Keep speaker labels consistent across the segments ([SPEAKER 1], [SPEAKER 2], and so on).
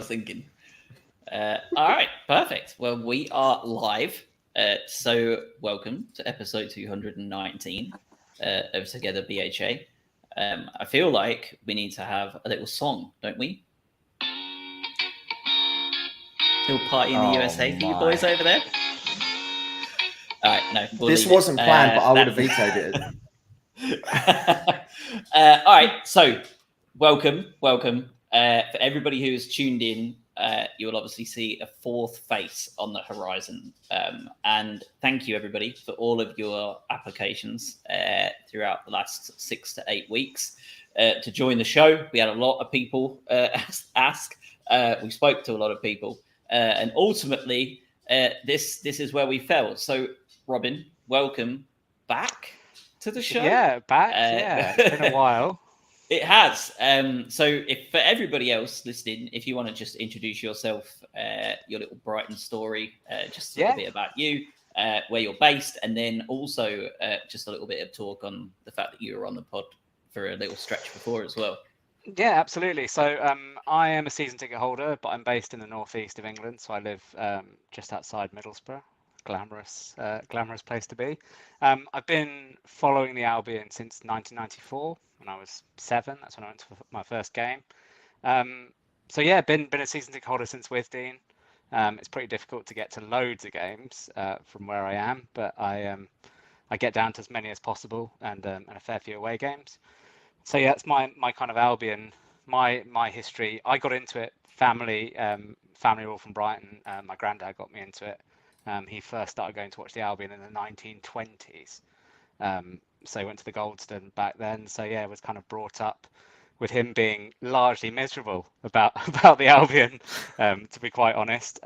[SPEAKER 1] Thinking. All right, perfect. Well, we are live. So welcome to episode 219 of Together BHA. I feel like we need to have a little song, don't we? Little party in the USA for you boys over there. All right, no, we'll
[SPEAKER 2] This
[SPEAKER 1] leave it.
[SPEAKER 2] wasn't planned, but I would have vetoed it.
[SPEAKER 1] All right, so welcome. For everybody who has tuned in, you will obviously see a fourth face on the horizon. And thank you, everybody, for all of your applications throughout the last 6 to 8 weeks to join the show. We had a lot of people ask. We spoke to a lot of people. And ultimately, this is where we fell. So, Robin, welcome back to the show.
[SPEAKER 3] Yeah, back. It's been a while.
[SPEAKER 1] It has. So, if for everybody else listening, if you want to just introduce yourself, your little Brighton story, just a little bit about you, where you're based, and then also just a little bit of talk on the fact that you were on the pod for a little stretch before as well.
[SPEAKER 3] Yeah, absolutely. So I am a season ticket holder, but I'm based in the northeast of England. So I live just outside Middlesbrough. Glamorous place to be. I've been following the Albion since 1994 when I was 7. That's when I went to my first game. So yeah, been a season ticket holder since Withdean. It's pretty difficult to get to loads of games from where I am, but I get down to as many as possible and a fair few away games. So yeah, that's my kind of Albion, my history. I got into it family all from Brighton. My granddad got me into it. He first started going to watch the Albion in the 1920s. So he went to the Goldstone back then. So yeah, was kind of brought up with him being largely miserable about the Albion, to be quite honest.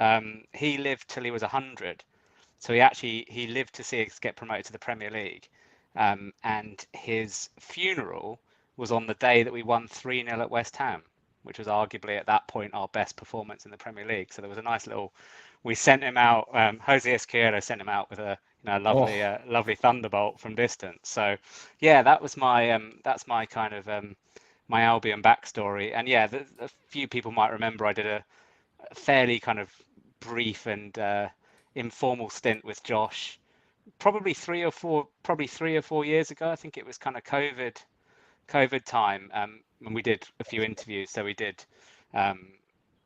[SPEAKER 3] He lived till he was 100. So he lived to see us get promoted to the Premier League. And his funeral was on the day that we won 3-0 at West Ham, which was arguably at that point our best performance in the Premier League. So there was a nice little. We sent him out. Jose Izquierdo sent him out with a lovely thunderbolt from distance. So yeah, that was my that's my kind of my Albion backstory. And yeah, a few people might remember I did a fairly kind of brief and informal stint with Josh, probably 3 or 4 years ago. I think it was kind of COVID time, and we did a few interviews. So we did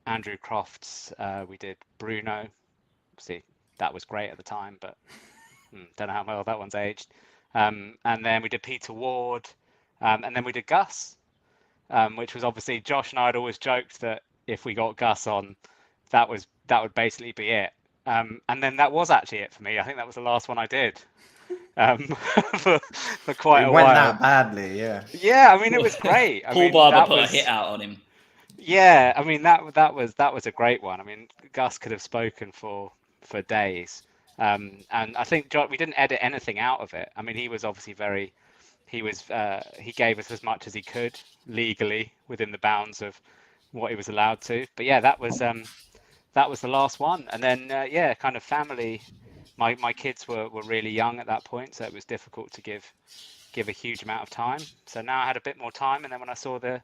[SPEAKER 3] Andrew Crofts, we did Bruno. See, that was great at the time, but don't know how well that one's aged. And then we did Peter Ward, and then we did Gus, which was obviously Josh and I had always joked that if we got Gus on, that would basically be it. And then that was actually it for me. I think that was the last one I did. For quite a while. It
[SPEAKER 2] went that badly, yeah.
[SPEAKER 3] Yeah, I mean it was great.
[SPEAKER 1] Paul Barber put a hit out on him.
[SPEAKER 3] Yeah, I mean that was a great one. I mean Gus could have spoken for days, and I think we didn't edit anything out of it. I mean he was obviously he gave us as much as he could legally within the bounds of what he was allowed to. But yeah, that was the last one, and then kind of family. My kids were really young at that point, so it was difficult to give a huge amount of time. So now I had a bit more time, and then when I saw the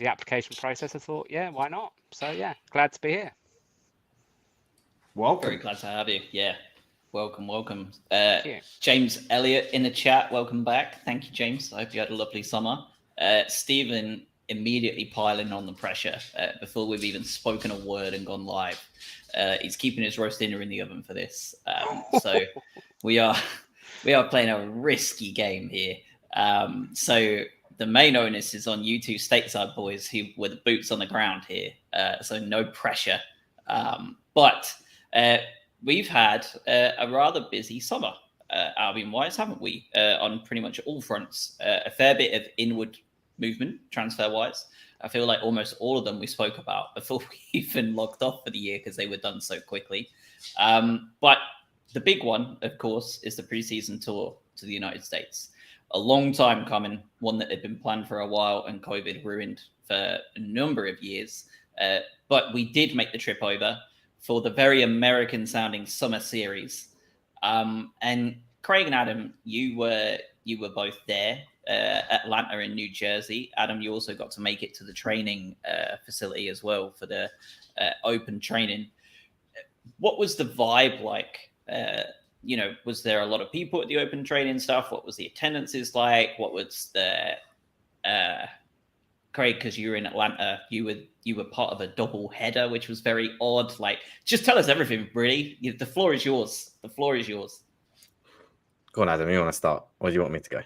[SPEAKER 3] application process, I thought, yeah, why not? So yeah, glad to be here.
[SPEAKER 2] Welcome.
[SPEAKER 1] Very glad to have you. Yeah, welcome. James Elliott in the chat, welcome back. Thank you, James. I hope you had a lovely summer. Stephen immediately piling on the pressure before we've even spoken a word and gone live. He's keeping his roast dinner in the oven for this. So we are playing a risky game here. So the main onus is on you two stateside boys who were the boots on the ground here. So no pressure. But we've had a rather busy summer, Albion-wise, haven't we? On pretty much all fronts. A fair bit of inward movement, transfer-wise. I feel like almost all of them we spoke about before we even logged off for the year because they were done so quickly. But the big one, of course, is the preseason tour to the United States. A long time coming, one that had been planned for a while and COVID ruined for a number of years. But we did make the trip over for the very American-sounding summer series. And Craig and Adam, you were both there. Atlanta in New Jersey. Adam, you also got to make it to the training facility as well for the open training. What was the vibe like? Was there a lot of people at the open training stuff? What was the attendances like? What was the Craig, because you were in Atlanta, you were part of a double header, which was very odd. Like, just tell us everything, really. The floor is yours. The floor is yours.
[SPEAKER 4] Go on, Adam. You want to start, or do you want me to go?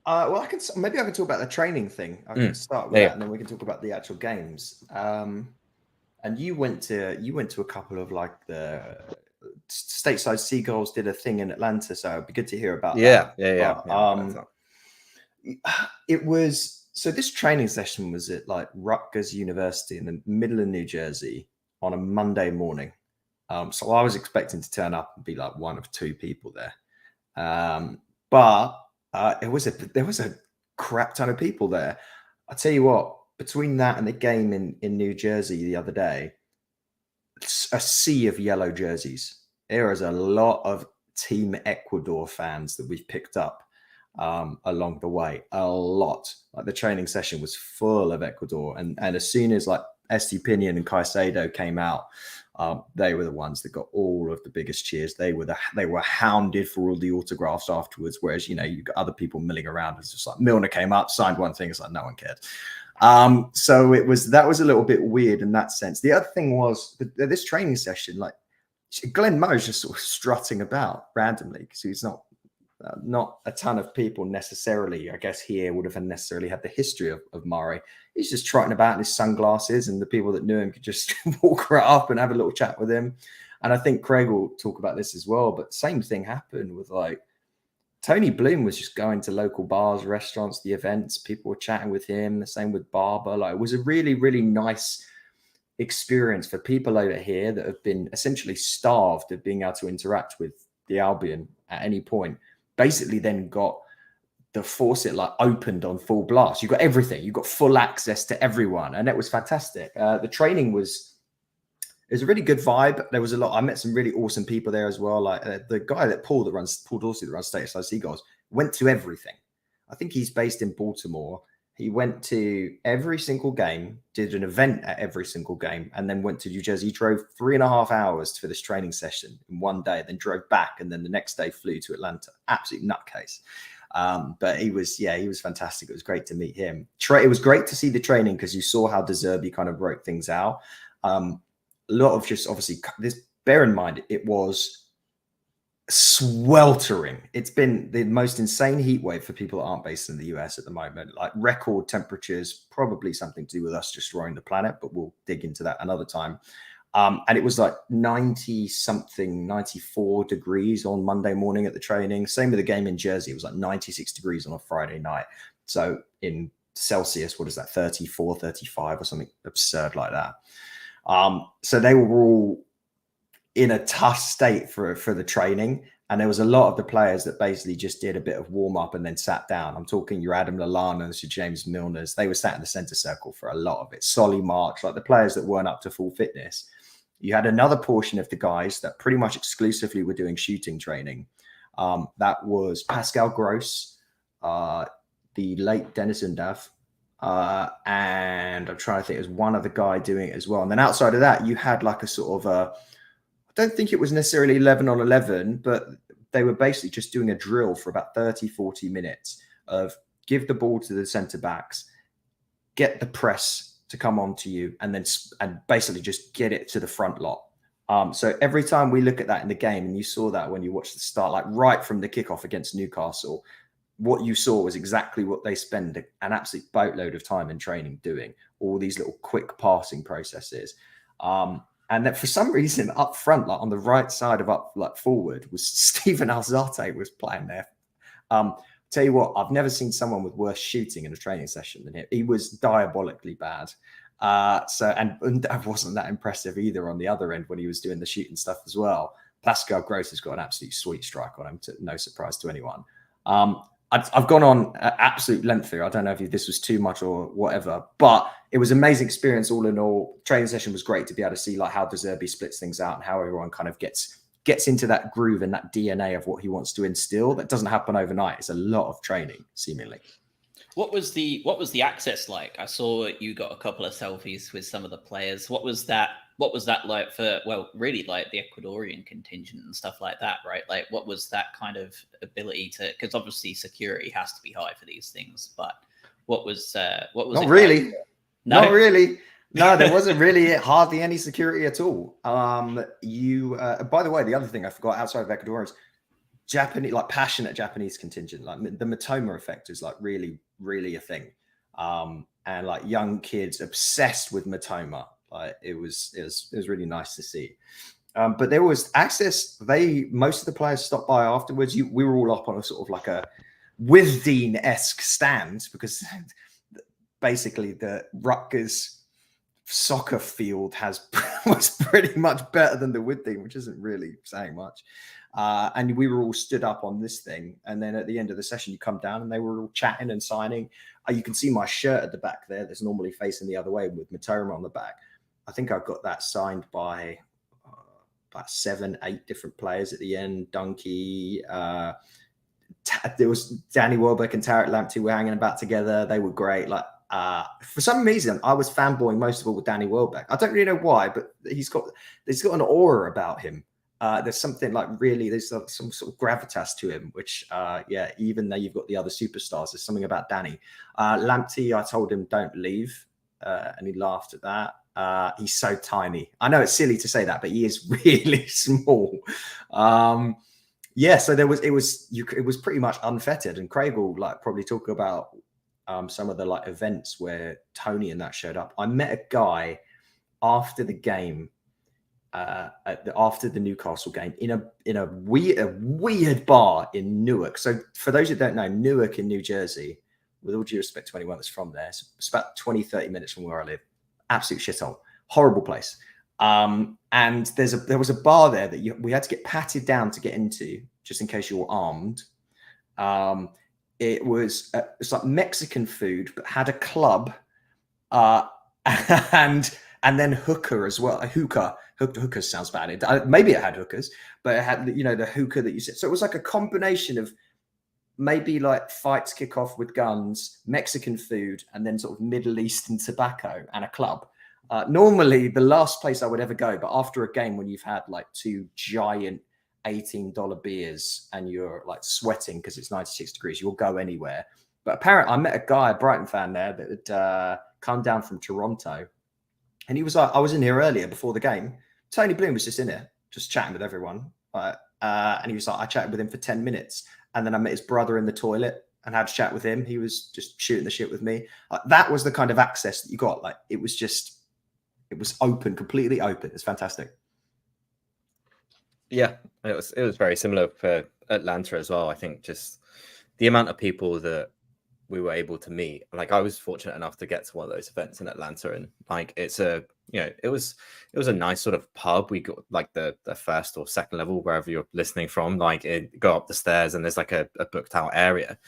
[SPEAKER 2] Well, I can talk about the training thing. I can start with that, and then we can talk about the actual games. And you went to a couple of like the Stateside Seagulls did a thing in Atlanta, so it'd be good to hear about that.
[SPEAKER 4] Yeah.
[SPEAKER 2] It was. So this training session was at like Rutgers University in the middle of New Jersey on a Monday morning. So I was expecting to turn up and be like one of two people there. But there was a crap ton of people there. I tell you what, between that and the game in New Jersey the other day, a sea of yellow jerseys. There is a lot of Team Ecuador fans that we've picked up along the way. A lot. Like the training session was full of Ecuador, and as soon as like Estepinian and Caicedo came out, they were the ones that got all of the biggest cheers. They were hounded for all the autographs afterwards, whereas you got other people milling around. It's just like Milner came up, signed one thing, it's like no one cared. So that was a little bit weird in that sense. The other thing was this training session, like Glenn Mo's just sort of strutting about randomly because he's not a ton of people necessarily, I guess, here would have necessarily had the history of Murray. He's just trotting about in his sunglasses, and the people that knew him could just walk right up and have a little chat with him. And I think Craig will talk about this as well, but same thing happened with like Tony Bloom was just going to local bars, restaurants, the events. People were chatting with him. The same with Barber. Like, it was a really, really nice experience for people over here that have been essentially starved of being able to interact with the Albion at any point. Basically then got the faucet like opened on full blast. You got everything. You got full access to everyone. And it was fantastic. The training was a really good vibe. There was a lot. I met some really awesome people there as well. Like the guy Paul Dorsey that runs Stateside Seagulls went to everything. I think he's based in Baltimore. He went to every single game, did an event at every single game, and then went to New Jersey. He drove 3.5 hours for this training session in one day, then drove back, and then the next day flew to Atlanta. Absolute nutcase. But he was fantastic. It was great to meet him. It was great to see the training because you saw how De Zerbi kind of wrote things out. A lot of just obviously this. Bear in mind, it was sweltering. It's been the most insane heat wave for people that aren't based in the US at the moment. Like record temperatures, probably something to do with us destroying the planet, but we'll dig into that another time. And it was like 94 degrees on Monday morning at the training. Same with the game in Jersey. It was like 96 degrees on a Friday night. So in Celsius, what is that? 34, 35 or something absurd like that. So they were all in a tough state for the training. And there was a lot of the players that basically just did a bit of warm up and then sat down. I'm talking your Adam Lallana's, your James Milners. They were sat in the center circle for a lot of it. Solly March, like the players that weren't up to full fitness. You had another portion of the guys that pretty much exclusively were doing shooting training. That was Pascal Gross, the late Dennis Undav, and I'm trying to think, there's one other guy doing it as well. And then outside of that, you had like a sort of I don't think it was necessarily 11 on 11, but they were basically just doing a drill for about 30, 40 minutes of give the ball to the centre backs, get the press to come on to you, and basically just get it to the front lot. So every time we look at that in the game, and you saw that when you watched the start, like right from the kickoff against Newcastle, what you saw was exactly what they spend an absolute boatload of time in training doing, all these little quick passing processes. And that for some reason up front, like on the right side of forward, was Stephen Alzate was playing there. Tell you what, I've never seen someone with worse shooting in a training session than him. He was diabolically bad. And wasn't that impressive either on the other end when he was doing the shooting stuff as well. Pascal Gross has got an absolute sweet strike on him, no surprise to anyone. I've gone on absolute length here. I don't know if this was too much or whatever, but it was an amazing experience all in all. Training session was great to be able to see like how De Zerbi splits things out and how everyone kind of gets gets into that groove and that DNA of what he wants to instill. That doesn't happen overnight. It's a lot of training, seemingly.
[SPEAKER 1] What was the access like? I saw you got a couple of selfies with some of the players. What was that like for, well, really like the Ecuadorian contingent and stuff like that, right? Like, what was that kind of ability to, because obviously security has to be high for these things, but what was
[SPEAKER 2] Not really.
[SPEAKER 1] like? No?
[SPEAKER 2] Not really. No, there wasn't really hardly any security at all. By the way, the other thing I forgot outside of Ecuador is Japanese, like passionate Japanese contingent, like the Matoma effect is like really, really a thing. And like young kids obsessed with Matoma. Like it was really nice to see. But there was access. Most of the players stopped by afterwards. We were all up on a sort of like a Withdean-esque stand, because basically the Rutgers soccer field was pretty much better than the Withdean, which isn't really saying much. And we were all stood up on this thing. And then at the end of the session, you come down and they were all chatting and signing. You can see my shirt at the back there. That's normally facing the other way with Matoma on the back. I think I got that signed by about 7-8 different players at the end. Donkey, there was Danny Welbeck and Tarek Lamptey were hanging about together. They were great. Like, for some reason, I was fanboying most of all with Danny Welbeck. I don't really know why, but he's got an aura about him. There's something like really, there's some sort of gravitas to him, which, even though you've got the other superstars, there's something about Danny. Lamptey, I told him don't leave, and he laughed at that. He's so tiny. I know it's silly to say that, but he is really small. So it was pretty much unfettered, and Craig will like probably talk about some of the like events where Tony and that showed up. I met a guy after the game, after the Newcastle game, in a weird bar in Newark. So for those who don't know, Newark in New Jersey, with all due respect to anyone that's from there, it's about 20-30 minutes from where I live. Absolute shithole, horrible place. And there was a bar there that we had to get patted down to get into, just in case you were armed. It's like Mexican food, but had a club, and then hookah as well. A hookah. Hookah sounds bad. Maybe it had hookahs, but it had, the hookah that you said. So it was like a combination of maybe like fights kick off with guns, Mexican food, and then sort of Middle Eastern tobacco and a club. Normally the last place I would ever go, but after a game when you've had like 2 giant $18 beers and you're like sweating because it's 96 degrees, you'll go anywhere. But apparently I met a guy, a Brighton fan there, that had come down from Toronto. And he was like, I was in here earlier before the game. Tony Bloom was just in here, just chatting with everyone. And he was like, I chatted with him for 10 minutes. And then I met his brother in the toilet and had a chat with him. He was just shooting the shit with me. That was the kind of access that you got. Like, it was open, completely open. It's fantastic.
[SPEAKER 4] Yeah, it was very similar for Atlanta as well. I think just the amount of people that we were able to meet. Like, I was fortunate enough to get to one of those events in Atlanta, and like it was a nice sort of pub. We got like the first or second level, wherever you're listening from, like go up the stairs and there's like a booked out area,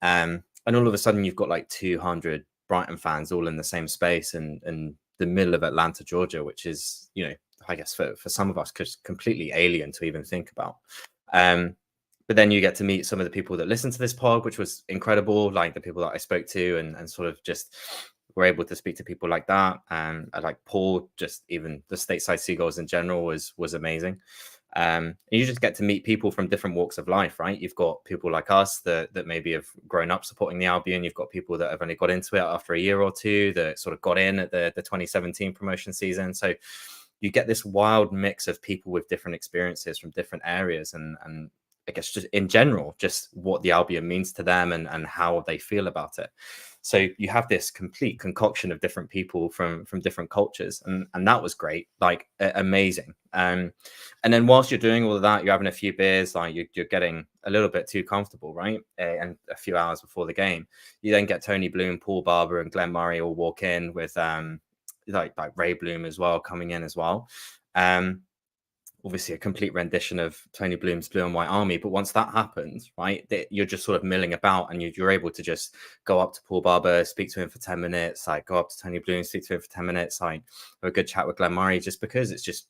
[SPEAKER 4] and all of a sudden you've got like 200 Brighton fans all in the same space in the middle of Atlanta, Georgia, which is, I guess for some of us completely alien to even think about. But then you get to meet some of the people that listen to this pod, which was incredible. Like the people that I spoke to and sort of just were able to speak to people like that. And like Paul, just even the Stateside Seagulls in general was amazing. And you just get to meet people from different walks of life, right? You've got people like us that maybe have grown up supporting the Albion. You've got people that have only got into it after a year or two, that sort of got in at the 2017 promotion season. So you get this wild mix of people with different experiences from different areas, and I guess just in general, just what the Albion means to them and how they feel about it. So you have this complete concoction of different people from different cultures, and that was great, like amazing. And then whilst you're doing all of that, you're having a few beers, like you're getting a little bit too comfortable, right? And a few hours before the game, you then get Tony Bloom, Paul Barber, and Glenn Murray all walk in with like Ray Bloom as well coming in as well. Obviously a complete rendition of Tony Bloom's Blue and White Army. But once that happens, right, you're just sort of milling about, and you're able to just go up to Paul Barber, speak to him for 10 minutes, like go up to Tony Bloom, speak to him for 10 minutes, like have a good chat with Glenn Murray, just because it's just,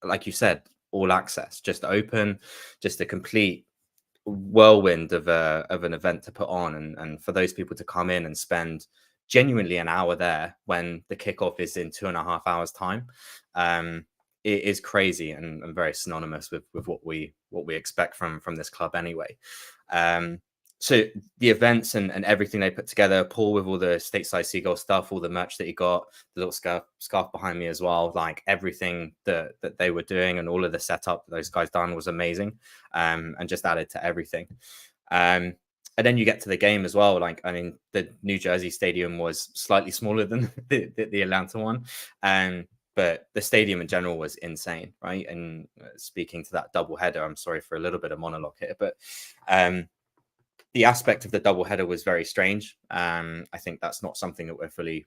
[SPEAKER 4] like you said, all access, just open, just a complete whirlwind of an event to put on, and for those people to come in and spend genuinely an hour there when the kickoff is in 2.5 hours time, it is crazy and very synonymous with what we expect from this club anyway. So the events and everything they put together, Paul with all the stateside Seagull stuff, all the merch that he got, the little scarf behind me as well, like everything that they were doing and all of the setup that those guys done was amazing, and just added to everything. And then you get to the game as well. Like, I mean, the New Jersey stadium was slightly smaller than the Atlanta one, but the stadium in general was insane, right? And speaking to that double header, I'm sorry for a little bit of monologue here, but the aspect of the double header was very strange. I think that's not something that we're fully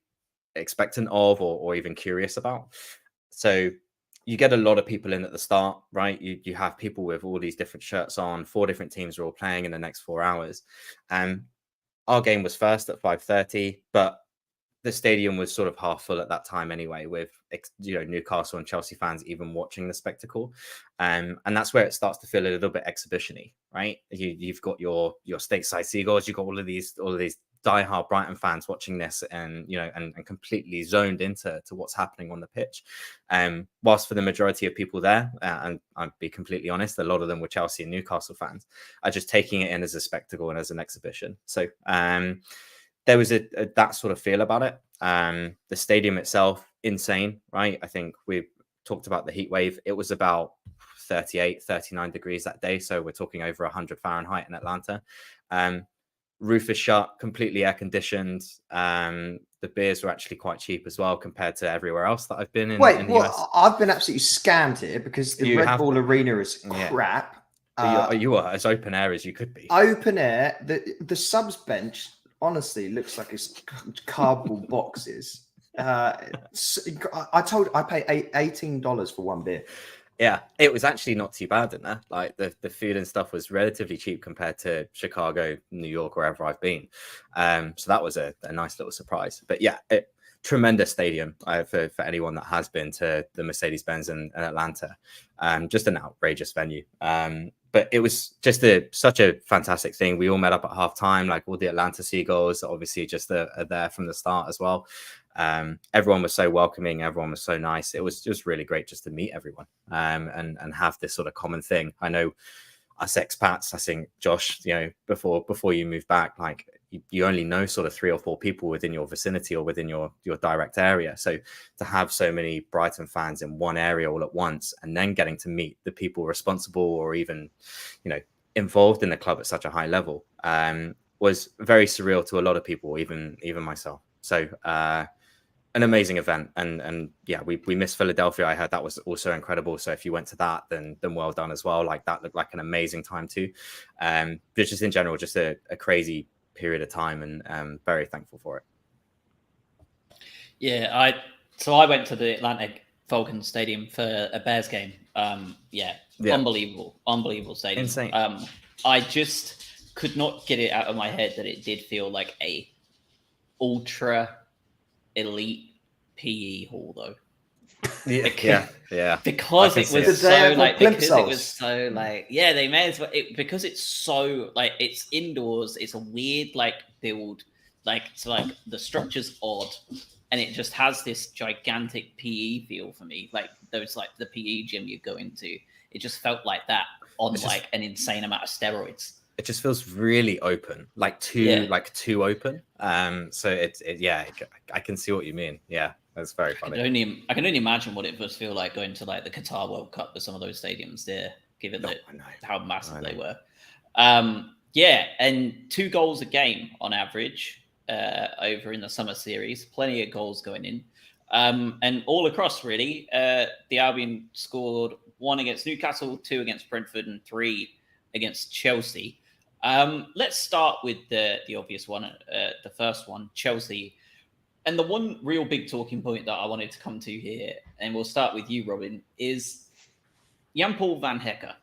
[SPEAKER 4] expectant of or even curious about. So you get a lot of people in at the start, right? You have people with all these different shirts on. 4 different teams are all playing in the next 4 hours. Our game was first at 5:30, but the stadium was sort of half full at that time anyway, with Newcastle and Chelsea fans even watching the spectacle, and that's where it starts to feel a little bit exhibition-y, right? You've got your stateside Seagulls, you've got all of these diehard Brighton fans watching this, and and completely zoned into what's happening on the pitch. Whilst for the majority of people there, and I'll be completely honest, a lot of them were Chelsea and Newcastle fans, are just taking it in as a spectacle and as an exhibition. So there was that sort of feel about it. The stadium itself, insane, right? I think we talked about the heat wave. It was about 38, 39 degrees that day. So we're talking over 100 Fahrenheit in Atlanta. Roof is shut, completely air conditioned. The beers were actually quite cheap as well compared to everywhere else that I've been in.
[SPEAKER 2] Wait,
[SPEAKER 4] in the US.
[SPEAKER 2] I've been absolutely scammed here because the Red Bull Arena is crap.
[SPEAKER 4] You are as open air as you could be.
[SPEAKER 2] Open air. The subs bench honestly looks like it's cardboard boxes. I pay $18 for one beer.
[SPEAKER 4] Yeah, it was actually not too bad in there. Like the food and stuff was relatively cheap compared to Chicago, New York, wherever I've been. So that was a nice little surprise. But yeah, tremendous stadium for anyone that has been to the Mercedes-Benz in Atlanta. Just an outrageous venue. But it was just such a fantastic thing. We all met up at halftime, like all the Atlanta Seagulls, obviously just are there from the start as well. Everyone was so welcoming. Everyone was so nice. It was just really great just to meet everyone and have this sort of common thing. I know us expats, I think, Josh, before you move back, like you only know sort of 3 or 4 people within your vicinity or within your direct area. So to have so many Brighton fans in one area all at once, and then getting to meet the people responsible or even, involved in the club at such a high level, was very surreal to a lot of people, even myself. So an amazing event, and yeah, we missed Philadelphia. I heard that was also incredible. So if you went to that, then well done as well. Like that looked like an amazing time too. But just in general, just a crazy period of time, and very thankful for it.
[SPEAKER 1] Yeah, I went to the Atlantic Falcons Stadium for a Bears game. Yeah. Unbelievable stadium.
[SPEAKER 4] Insane.
[SPEAKER 1] I just could not get it out of my head that it did feel like a ultra elite PE hall though.
[SPEAKER 4] Yeah.
[SPEAKER 1] Because it was so like, yeah, they may as well, because it's so like, it's indoors, it's a weird like build, like so like the structure's odd, and it just has this gigantic PE feel for me, like those like the PE gym you go into. It just felt like that on like an insane amount of steroids.
[SPEAKER 4] It just feels really open, like too open. So I can see what you mean. Yeah, that's very funny.
[SPEAKER 1] I can only imagine what it must feel like going to like the Qatar World Cup with some of those stadiums there, given how massive they were. Yeah, and 2 goals a game on average over in the summer series. Plenty of goals going in, and all across really. The Albion scored 1 against Newcastle, 2 against Brentford, and 3 against Chelsea. Let's start with the obvious one, the first one, Chelsea. And the one real big talking point that I wanted to come to here, and we'll start with you, Robin, is Jan-Paul van Hecke.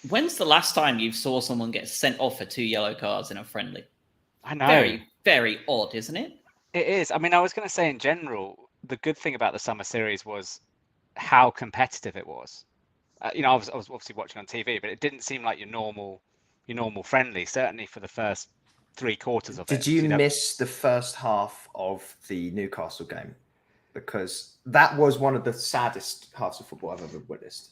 [SPEAKER 1] When's the last time you saw someone get sent off for 2 yellow cards in a friendly?
[SPEAKER 3] I know.
[SPEAKER 1] Very, very odd, isn't it?
[SPEAKER 3] It is. I mean, I was going to say in general, the good thing about the summer series was how competitive it was. I was obviously watching on TV, but it didn't seem like your normal friendly. Certainly for the first 3 quarters of it.
[SPEAKER 2] Did you miss the first half of the Newcastle game? Because that was one of the saddest halves of football I've ever witnessed.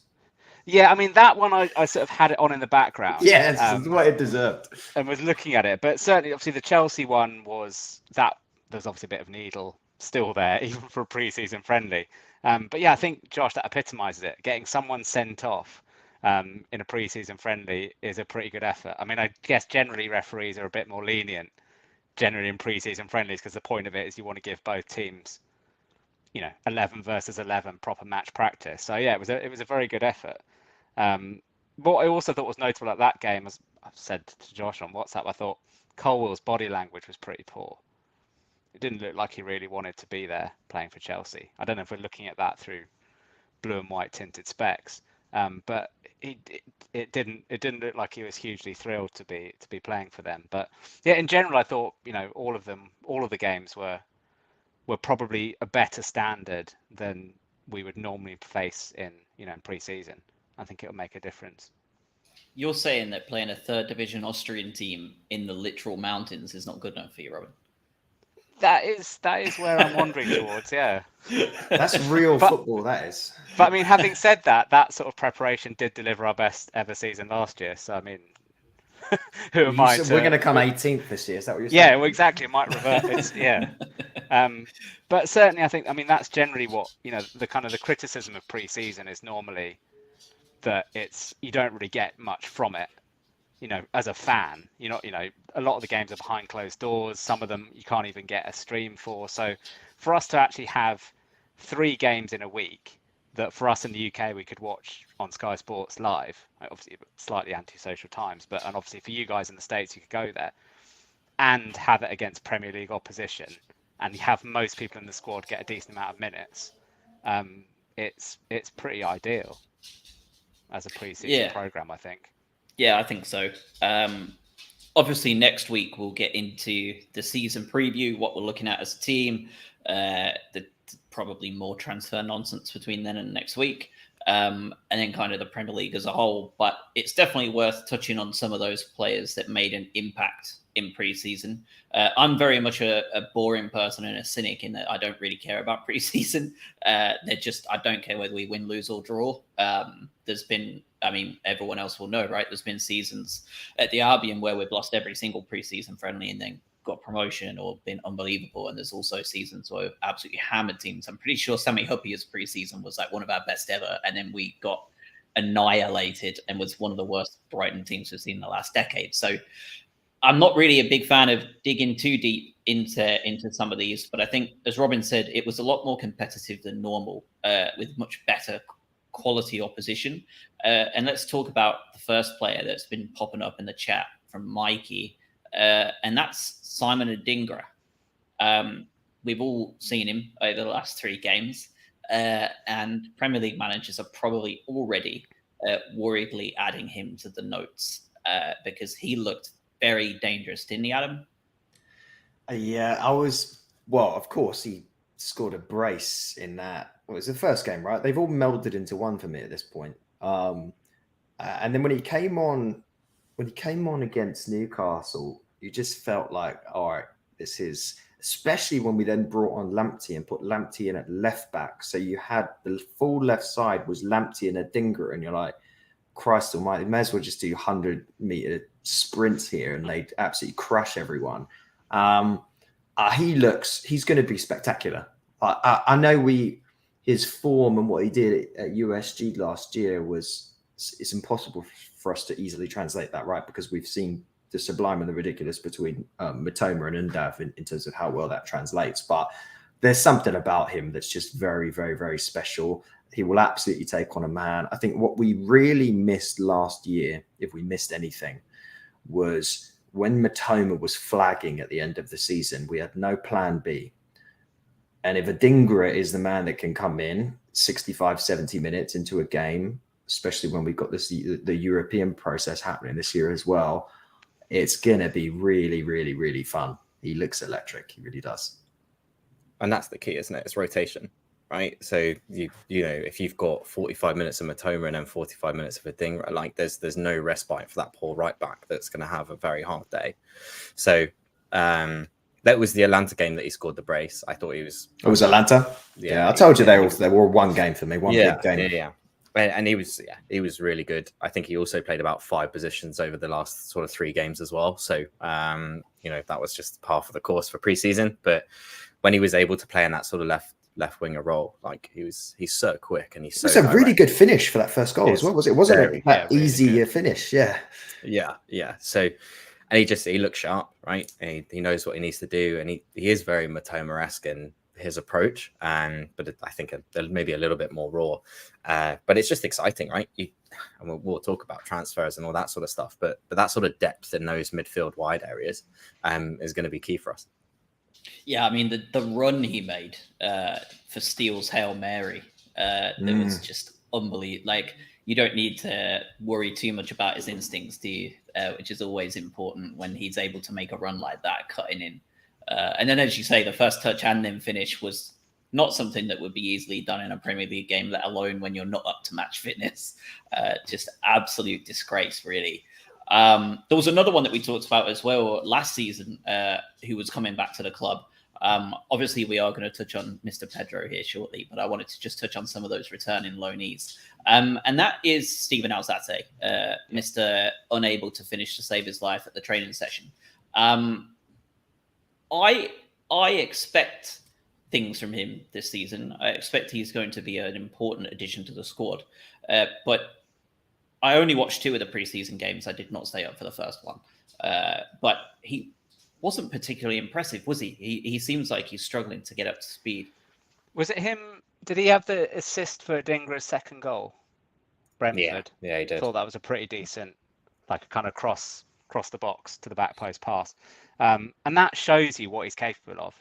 [SPEAKER 3] Yeah, I mean, that one I sort of had it on in the background.
[SPEAKER 2] Yeah, that's what it deserved.
[SPEAKER 3] And was looking at it. But certainly, obviously, the Chelsea one was that there's obviously a bit of needle still there, even for a pre-season friendly. But yeah, I think, Josh, that epitomises it. Getting someone sent off in a pre-season friendly is a pretty good effort. I mean, I guess generally referees are a bit more lenient generally in pre-season friendlies because the point of it is you want to give both teams 11 versus 11 proper match practice. So yeah, it was a very good effort. What I also thought was notable at that game, as I've said to Josh on WhatsApp, I thought Colwell's body language was pretty poor. It didn't look like he really wanted to be there playing for Chelsea. I don't know if we're looking at that through blue and white tinted specs, but it didn't look like he was hugely thrilled to be playing for them. But yeah, in general, I thought all of the games were probably a better standard than we would normally face in pre-season. I think it'll make a difference.
[SPEAKER 1] You're saying that playing a third division Austrian team in the literal mountains is not good enough for you, Robin?
[SPEAKER 3] That is where I'm wandering towards, yeah.
[SPEAKER 2] That's real football, that is.
[SPEAKER 3] But I mean, having said that sort of preparation did deliver our best ever season last year. So I mean, who am I?
[SPEAKER 2] We're going to come 18th this year. Is that what you're saying?
[SPEAKER 3] Yeah, well, exactly. It might revert. Yeah. But certainly, I think. I mean, that's generally what the kind of the criticism of pre-season is normally that you don't really get much from it. As a fan, a lot of the games are behind closed doors. Some of them you can't even get a stream for. So for us to actually have 3 games in a week that for us in the UK we could watch on Sky Sports live, obviously slightly antisocial times, and obviously for you guys in the States you could go there and have it against Premier League opposition and you have most people in the squad get a decent amount of minutes. It's pretty ideal as a pre-season program, I think.
[SPEAKER 1] Yeah, I think so. Obviously, next week we'll get into the season preview, what we're looking at as a team, the probably more transfer nonsense between then and next week, and then kind of the Premier League as a whole. But it's definitely worth touching on some of those players that made an impact in pre-season. I'm very much a boring person and a cynic in that I don't really care about pre-season. I don't care whether we win, lose, or draw. There's been, everyone else will know, right? There's been seasons at the Albion where we've lost every single pre-season friendly and then got promotion or been unbelievable. And there's also seasons where we've absolutely hammered teams. I'm pretty sure Sami Hyypiä's pre-season was like one of our best ever. And then we got annihilated and was one of the worst Brighton teams we've seen in the last decade. So I'm not really a big fan of digging too deep into some of these, but I think, as Robin said, it was a lot more competitive than normal, with much better quality opposition. And let's talk about the first player that's been popping up in the chat from Mikey, and that's Simon Adingra. We've all seen him over the last 3 games, and Premier League managers are probably already worriedly adding him to the notes because he looked very dangerous, didn't he, Adam?
[SPEAKER 2] Yeah, of course, he scored a brace in that. Well, it was the first game, right? They've all melded into one for me at this point. And then when he came on against Newcastle, you just felt like, all right, this is, especially when we then brought on Lamptey and put Lamptey in at left back. So you had the full left side was Lamptey and Adingra, and you're like, Christ almighty, may as well just do 100-meter sprints here and they'd absolutely crush everyone. He's going to be spectacular. I know his form and what he did at USG last year it's impossible for us to easily translate that, right? Because we've seen the sublime and the ridiculous between Mitoma and Undav in terms of how well that translates. But there's something about him that's just very, very, very special. He will absolutely take on a man. I think what we really missed last year, if we missed anything, was when Mitoma was flagging at the end of the season, we had no plan B. And if Adingra is the man that can come in 65, 70 minutes into a game, especially when we've got the European process happening this year as well, it's going to be really, really, really fun. He looks electric. He really does.
[SPEAKER 4] And that's the key, isn't it? It's rotation, right? So you know, if you've got 45 minutes of Matoma and then 45 minutes of Adingra, like there's no respite for that poor right back that's going to have a very hard day. So that was the Atlanta game that he scored the brace. I thought he was.
[SPEAKER 2] It was Atlanta. Yeah, I told you they were one game for me, one big game.
[SPEAKER 4] Yeah. And he was really good. I think he also played about 5 positions over the last sort of 3 games as well. So you know, that was just half of the course for preseason. But when he was able to play in that sort of left winger role, like he's so quick and he's so.
[SPEAKER 2] It was a really good finish for that first goal as well. Was it? Wasn't that really easy finish? Yeah.
[SPEAKER 4] So, and he looks sharp, right? And he knows what he needs to do, and he is very Matoma-esque in his approach, but I think maybe a little bit more raw. But it's just exciting, right? And we'll talk about transfers and all that sort of stuff, but that sort of depth in those midfield wide areas is going to be key for us.
[SPEAKER 1] Yeah, I mean the run he made for Steele's Hail Mary, it was just unbelievable. Like, you don't need to worry too much about his instincts, do you? Which is always important when he's able to make a run like that, cutting in. And then, as you say, the first touch and then finish was not something that would be easily done in a Premier League game, let alone when you're not up to match fitness. Just absolute disgrace, really. There was another one that we talked about as well last season, who was coming back to the club. Obviously, we are going to touch on Mr. Pedro here shortly, but I wanted to just touch on some of those returning loanees. And that is Steven Alzate, Mr. Unable to finish to save his life at the training session. I expect things from him this season. I expect he's going to be an important addition to the squad. But I only watched 2 of the preseason games. I did not stay up for the first one. But he wasn't particularly impressive, was he? He seems like he's struggling to get up to speed.
[SPEAKER 3] Was it him? Did he have the assist for Adingra's second goal? Brentford.
[SPEAKER 4] Yeah, he did.
[SPEAKER 3] I thought that was a pretty decent, like a kind of cross the box to the back post pass. And that shows you what he's capable of.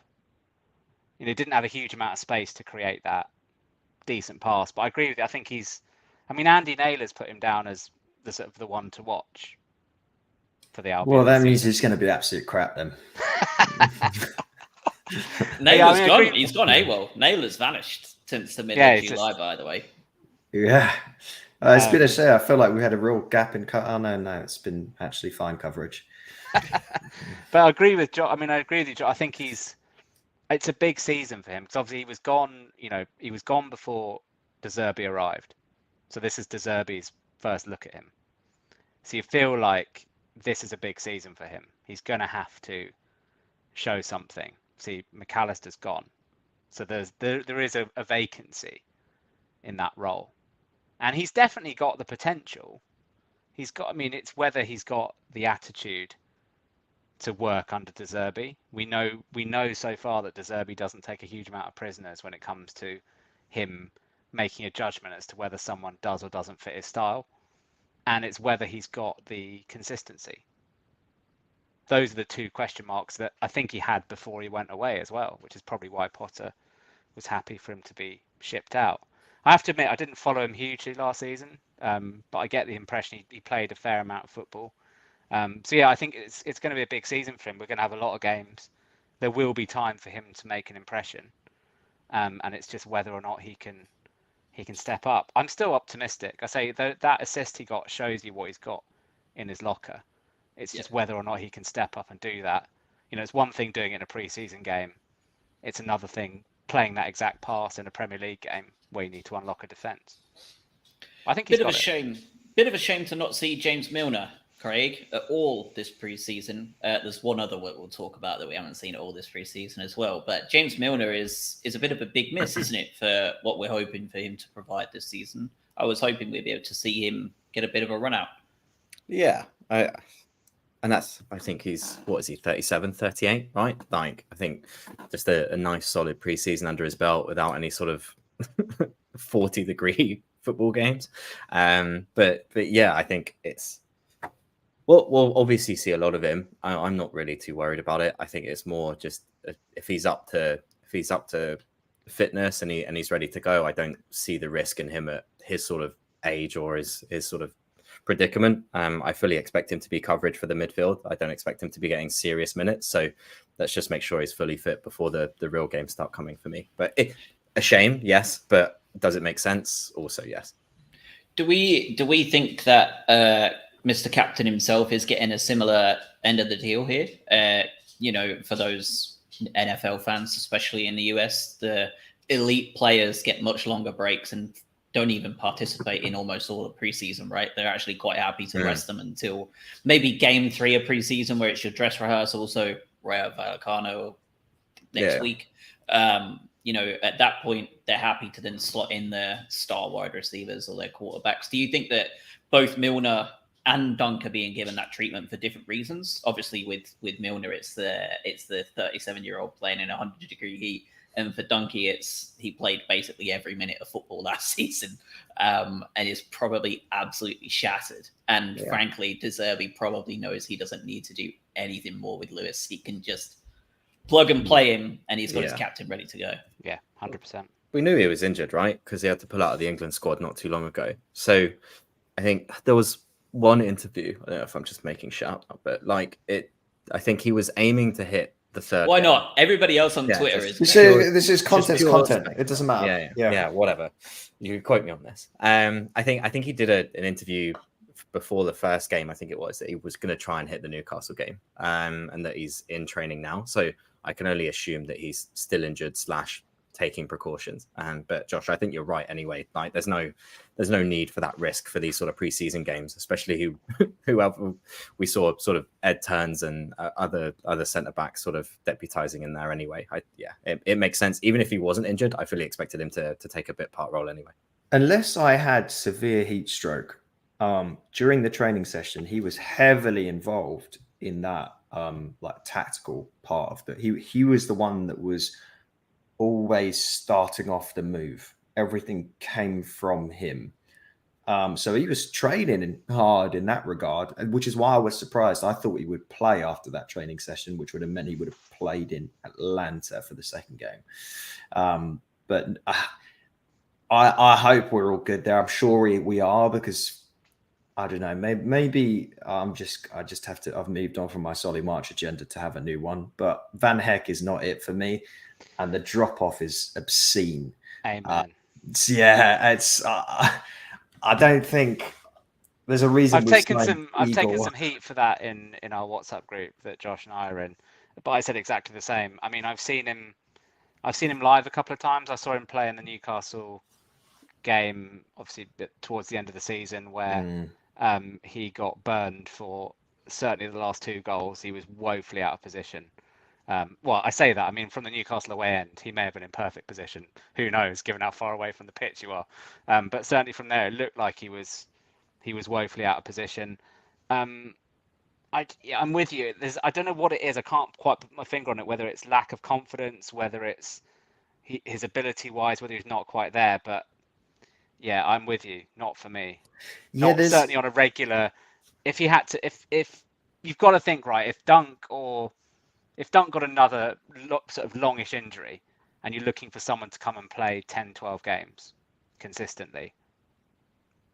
[SPEAKER 3] You know, he didn't have a huge amount of space to create that decent pass, but I agree with you. I think Andy Naylor's put him down as the sort of the one to watch for the Albion.
[SPEAKER 2] Well, that means he's going to be absolute crap then.
[SPEAKER 1] Naylor's gone. He's gone AWOL. Naylor's vanished since the middle of July, by the way.
[SPEAKER 2] Yeah. It's been a shame. I feel like we had a real gap in cut. Oh, no, it's been actually fine coverage.
[SPEAKER 3] But I agree with John. I agree with you, John. I think it's a big season for him because obviously he was gone. You know, he was gone before De Zerbi arrived. So this is De Zerbi's first look at him. So you feel like this is a big season for him. He's going to have to show something. See, McAllister's gone. So there is a vacancy in that role. And he's definitely got the potential. It's whether he's got the attitude to work under De Zerbi. We know so far that De Zerbi doesn't take a huge amount of prisoners when it comes to him making a judgment as to whether someone does or doesn't fit his style. And it's whether he's got the consistency. Those are the 2 question marks that I think he had before he went away as well, which is probably why Potter was happy for him to be shipped out. I have to admit, I didn't follow him hugely last season, but I get the impression he played a fair amount of football. So yeah, I think it's going to be a big season for him. We're going to have a lot of games. There will be time for him to make an impression, and it's just whether or not he can step up. I'm still optimistic. I say that assist he got shows you what he's got in his locker. It's just whether or not he can step up and do that. You know, it's one thing doing it in a pre-season game. It's another thing playing that exact pass in a Premier League game where you need to unlock a defence. I think he's got it.
[SPEAKER 1] Bit of a shame to not see James Milner, Craig, at all this pre-season. There's one other we'll talk about that we haven't seen at all this pre-season as well. But James Milner is a bit of a big miss, isn't it, for what we're hoping for him to provide this season? I was hoping we'd be able to see him get a bit of a run out.
[SPEAKER 4] Yeah, I think he's, 37, 38, right? Like, I think just a nice solid preseason under his belt without any sort of 40-degree football games. But yeah, I think we'll obviously see a lot of him. I'm not really too worried about it. I think it's more just if he's up to fitness and he's ready to go, I don't see the risk in him at his sort of age or his sort of predicament. I fully expect him to be coverage for the midfield. I don't expect him to be getting serious minutes. So let's just make sure he's fully fit before the real games start coming for me. But a shame, yes, but does it make sense? Also, yes.
[SPEAKER 1] Do we think that Mr. Captain himself is getting a similar end of the deal here? For those NFL fans, especially in the US, the elite players get much longer breaks and don't even participate in almost all of preseason, right? They're actually quite happy to rest them until maybe game 3 of preseason, where it's your dress rehearsal. So Rayo Vallecano next week. At that point, they're happy to then slot in their star wide receivers or their quarterbacks. Do you think that both Milner and Dunk are being given that treatment for different reasons? Obviously, with Milner, it's the 37-year-old playing in 100-degree heat, and for Dunkey, he played basically every minute of football last season, and is probably absolutely shattered. And frankly, De Zerbi probably knows he doesn't need to do anything more with Lewis. He can just plug and play him, and he's got his captain ready to go.
[SPEAKER 3] Yeah, 100%.
[SPEAKER 4] We knew he was injured, right? Because he had to pull out of the England squad not too long ago. So I think there was one interview. I don't know if I'm just making shit up, but I think he was aiming to hit the third.
[SPEAKER 1] Why not? Everybody else on Twitter is.
[SPEAKER 2] This is content. It doesn't matter.
[SPEAKER 4] Yeah, whatever. You can quote me on this. I think he did an interview before the first game. I think it was that he was going to try and hit the Newcastle game, and that he's in training now. So I can only assume that he's still injured / taking precautions. But Josh, I think you're right anyway. Like there's no need for that risk for these sort of preseason games, especially who we saw sort of Ed Turns and other centre backs sort of deputizing in there anyway. It makes sense. Even if he wasn't injured, I fully expected him to take a bit part role anyway.
[SPEAKER 2] Unless I had severe heat stroke during the training session, he was heavily involved in that tactical part of that. He was the one that was always starting off the move. Everything came from him. So he was training hard in that regard, which is why I was surprised. I thought he would play after that training session, which would have meant he would have played in Atlanta for the second game. But I hope we're all good there. I'm sure we are, because I don't know. Maybe I've moved on from my Solly March agenda to have a new one. But Van Heck is not it for me, and the drop off is obscene.
[SPEAKER 3] Amen.
[SPEAKER 2] I don't think there's a reason.
[SPEAKER 3] I've taken some heat for that in our WhatsApp group that Josh and I are in, but I said exactly the same. I mean, I've seen him live a couple of times. I saw him play in the Newcastle game, obviously towards the end of the season, where he got burned for certainly the last 2 goals. He was woefully out of position. Well, I say that, I mean, from the Newcastle away end, he may have been in perfect position. Who knows, given how far away from the pitch you are. But certainly from there, it looked like he was woefully out of position. I'm with you. I don't know what it is. I can't quite put my finger on it, whether it's lack of confidence, whether it's his ability-wise, whether he's not quite there. But yeah, I'm with you. Not for me. Not certainly on a regular. If he had to, if you've got to think, right, if Dunk got another sort of longish injury and you're looking for someone to come and play 10, 12 games consistently,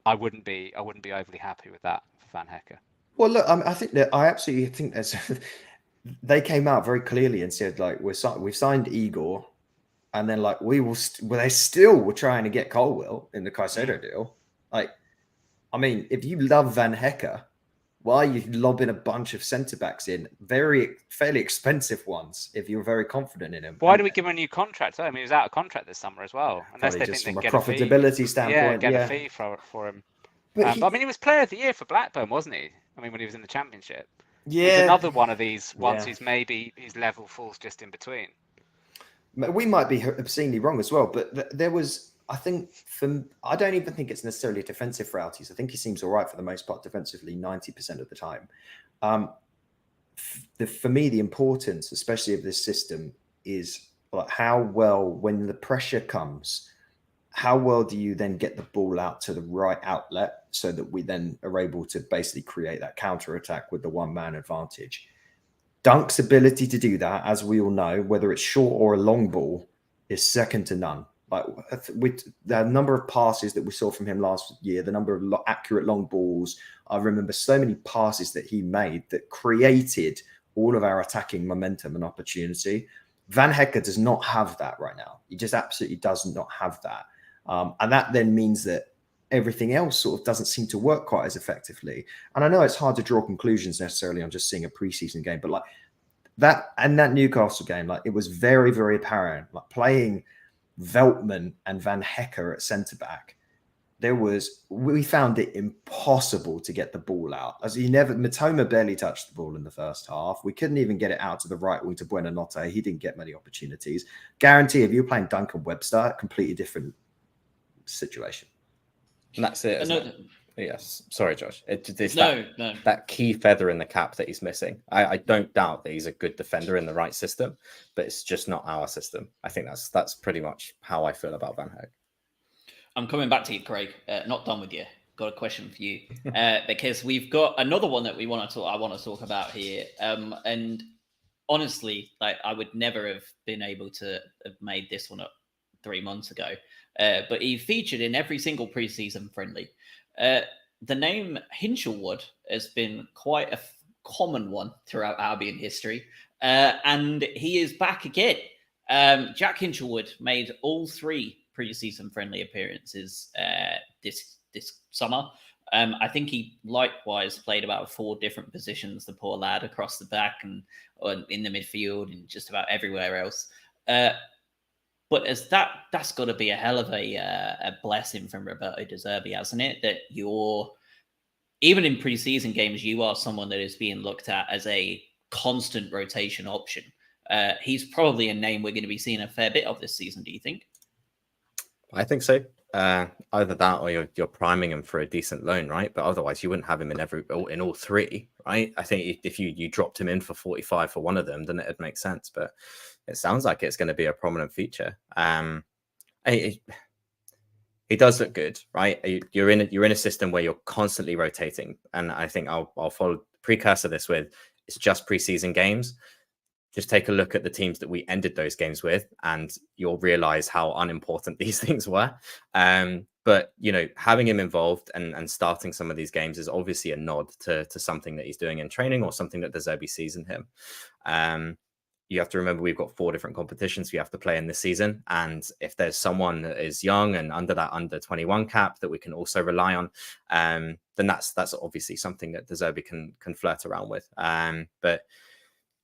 [SPEAKER 3] I wouldn't be overly happy with that for Van Hecker. Well,
[SPEAKER 2] look, I absolutely think there's. They came out very clearly and said, like, we've signed Igor, and then like they still were trying to get Colwill in the Caicedo deal. Like, I mean, if you love Van Hecker, why are you lobbing a bunch of centre backs in, fairly expensive ones, if you're very confident in him?
[SPEAKER 3] Why do we give him a new contract? I mean, he was out of contract this summer as well. Unless they think they can get a fee.
[SPEAKER 2] From a profitability standpoint,
[SPEAKER 3] get a fee for him. But I mean, he was Player of the Year for Blackburn, wasn't he? I mean, when he was in the Championship. Yeah. He's another one of these ones who's maybe his level falls just in between.
[SPEAKER 2] We might be obscenely wrong as well, but there was, I think, I don't even think it's necessarily a defensive frailties. I think he seems all right for the most part defensively 90% of the time. For me, the importance, especially of this system, is like how well, when the pressure comes, how well do you then get the ball out to the right outlet so that we then are able to basically create that counter attack with the one-man advantage? Dunk's ability to do that, as we all know, whether it's short or a long ball, is second to none. Like, with the number of passes that we saw from him last year, the number of accurate long balls, I remember so many passes that he made that created all of our attacking momentum and opportunity. Van Hecker does not have that right now. He just absolutely does not have that. And that then means that everything else sort of doesn't seem to work quite as effectively. And I know it's hard to draw conclusions necessarily on just seeing a preseason game, but like that Newcastle game, like it was very, very apparent, like playing Veltman and Van Hecker at centre back. We found it impossible to get the ball out. As Matoma barely touched the ball in the first half. We couldn't even get it out to the right wing to Buonanotte. He didn't get many opportunities. Guarantee if you're playing Duncan Webster, completely different situation.
[SPEAKER 4] And that's it. Yes. Sorry, Josh. It's
[SPEAKER 1] no.
[SPEAKER 4] That key feather in the cap that he's missing. I don't doubt that he's a good defender in the right system, but it's just not our system. I think that's pretty much how I feel about Van Heck.
[SPEAKER 1] I'm coming back to you, Craig. Not done with you. Got a question for you because we've got another one that I want to talk about here. And honestly, like I would never have been able to have made this one up 3 months ago. But he featured in every single preseason friendly. The name Hinchelwood has been quite a common one throughout Albion history, and he is back again. Jack Hinchelwood made all 3 preseason friendly appearances this summer. I think he likewise played about 4 different positions, the poor lad, across the back and in the midfield and just about everywhere else. But as that's got to be a hell of a blessing from Roberto De Zerbi, hasn't it? That you're, even in preseason games, you are someone that is being looked at as a constant rotation option. He's probably a name we're going to be seeing a fair bit of this season, do you think?
[SPEAKER 4] I think so. Either that or you're priming him for a decent loan, right? But otherwise, you wouldn't have him in all 3, right? I think if you dropped him in for 45 for one of them, then it'd make sense. But it sounds like it's going to be a prominent feature. He does look good, right? You're in a system where you're constantly rotating, and I think I'll follow precursor this with it's just preseason games. Just take a look at the teams that we ended those games with, and you'll realize how unimportant these things were. But, having him involved and starting some of these games is obviously a nod to something that he's doing in training or something that De Zerbi sees in him. You have to remember we've got 4 different competitions we have to play in this season. And if there's someone that is young and under that under 21 cap that we can also rely on, then that's obviously something that De Zerbi can flirt around with. But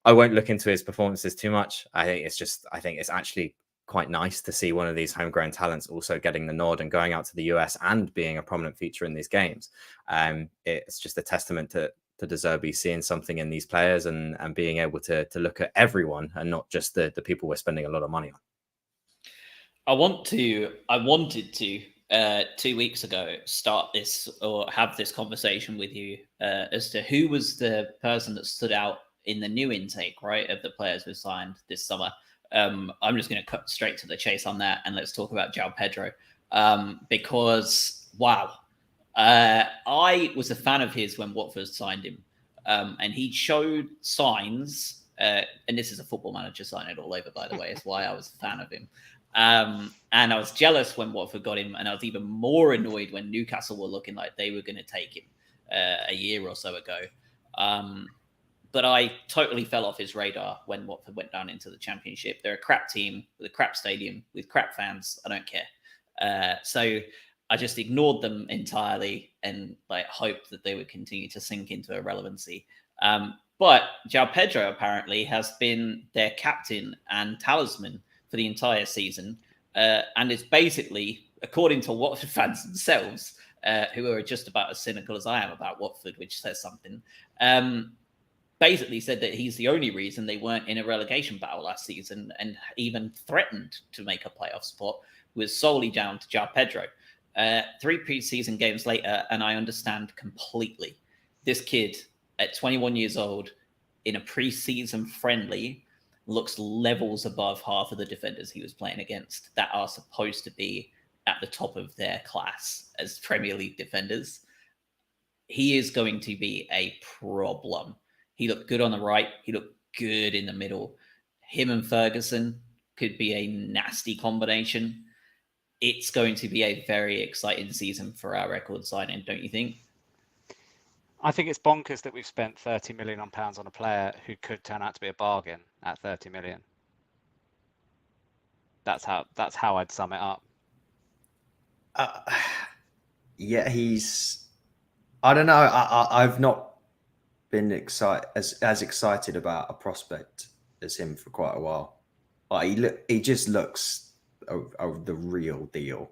[SPEAKER 4] I won't look into his performances too much. I think it's actually quite nice to see one of these homegrown talents also getting the nod and going out to the US and being a prominent feature in these games. It's just a testament to De Zerbi seeing something in these players and being able to look at everyone and not just the people we're spending a lot of money on.
[SPEAKER 1] I wanted to 2 weeks ago start this or have this conversation with you as to who was the person that stood out in the new intake, right, of the players who signed this summer. I'm just going to cut straight to the chase on that, and let's talk about João Pedro. Because, wow, I was a fan of his when Watford signed him, and he showed signs, and this is a Football Manager signing all over, by the way, is why I was a fan of him. And I was jealous when Watford got him, and I was even more annoyed when Newcastle were looking like they were going to take him a year or so ago. But I totally fell off his radar when Watford went down into the Championship. They're a crap team with a crap stadium with crap fans. I don't care. So I just ignored them entirely and hoped that they would continue to sink into irrelevancy. But João Pedro apparently has been their captain and talisman for the entire season, and it's basically, according to Watford fans themselves, who are just about as cynical as I am about Watford, which says something. Basically said that he's the only reason they weren't in a relegation battle last season and even threatened to make a playoff spot was solely down to João Pedro. 3 preseason games later, and I understand completely. This kid at 21 years old in a preseason friendly looks levels above half of the defenders he was playing against that are supposed to be at the top of their class as Premier League defenders. He is going to be a problem. He looked good on the right. He looked good in the middle. Him and Ferguson could be a nasty combination. It's going to be a very exciting season for our record signing, don't you think?
[SPEAKER 3] I think it's bonkers that we've spent £30 million on a player who could turn out to be a bargain at 30 million. That's how I'd sum it up.
[SPEAKER 2] Yeah, I don't know. I've not been as excited about a prospect as him for quite a while. He just looks the real deal.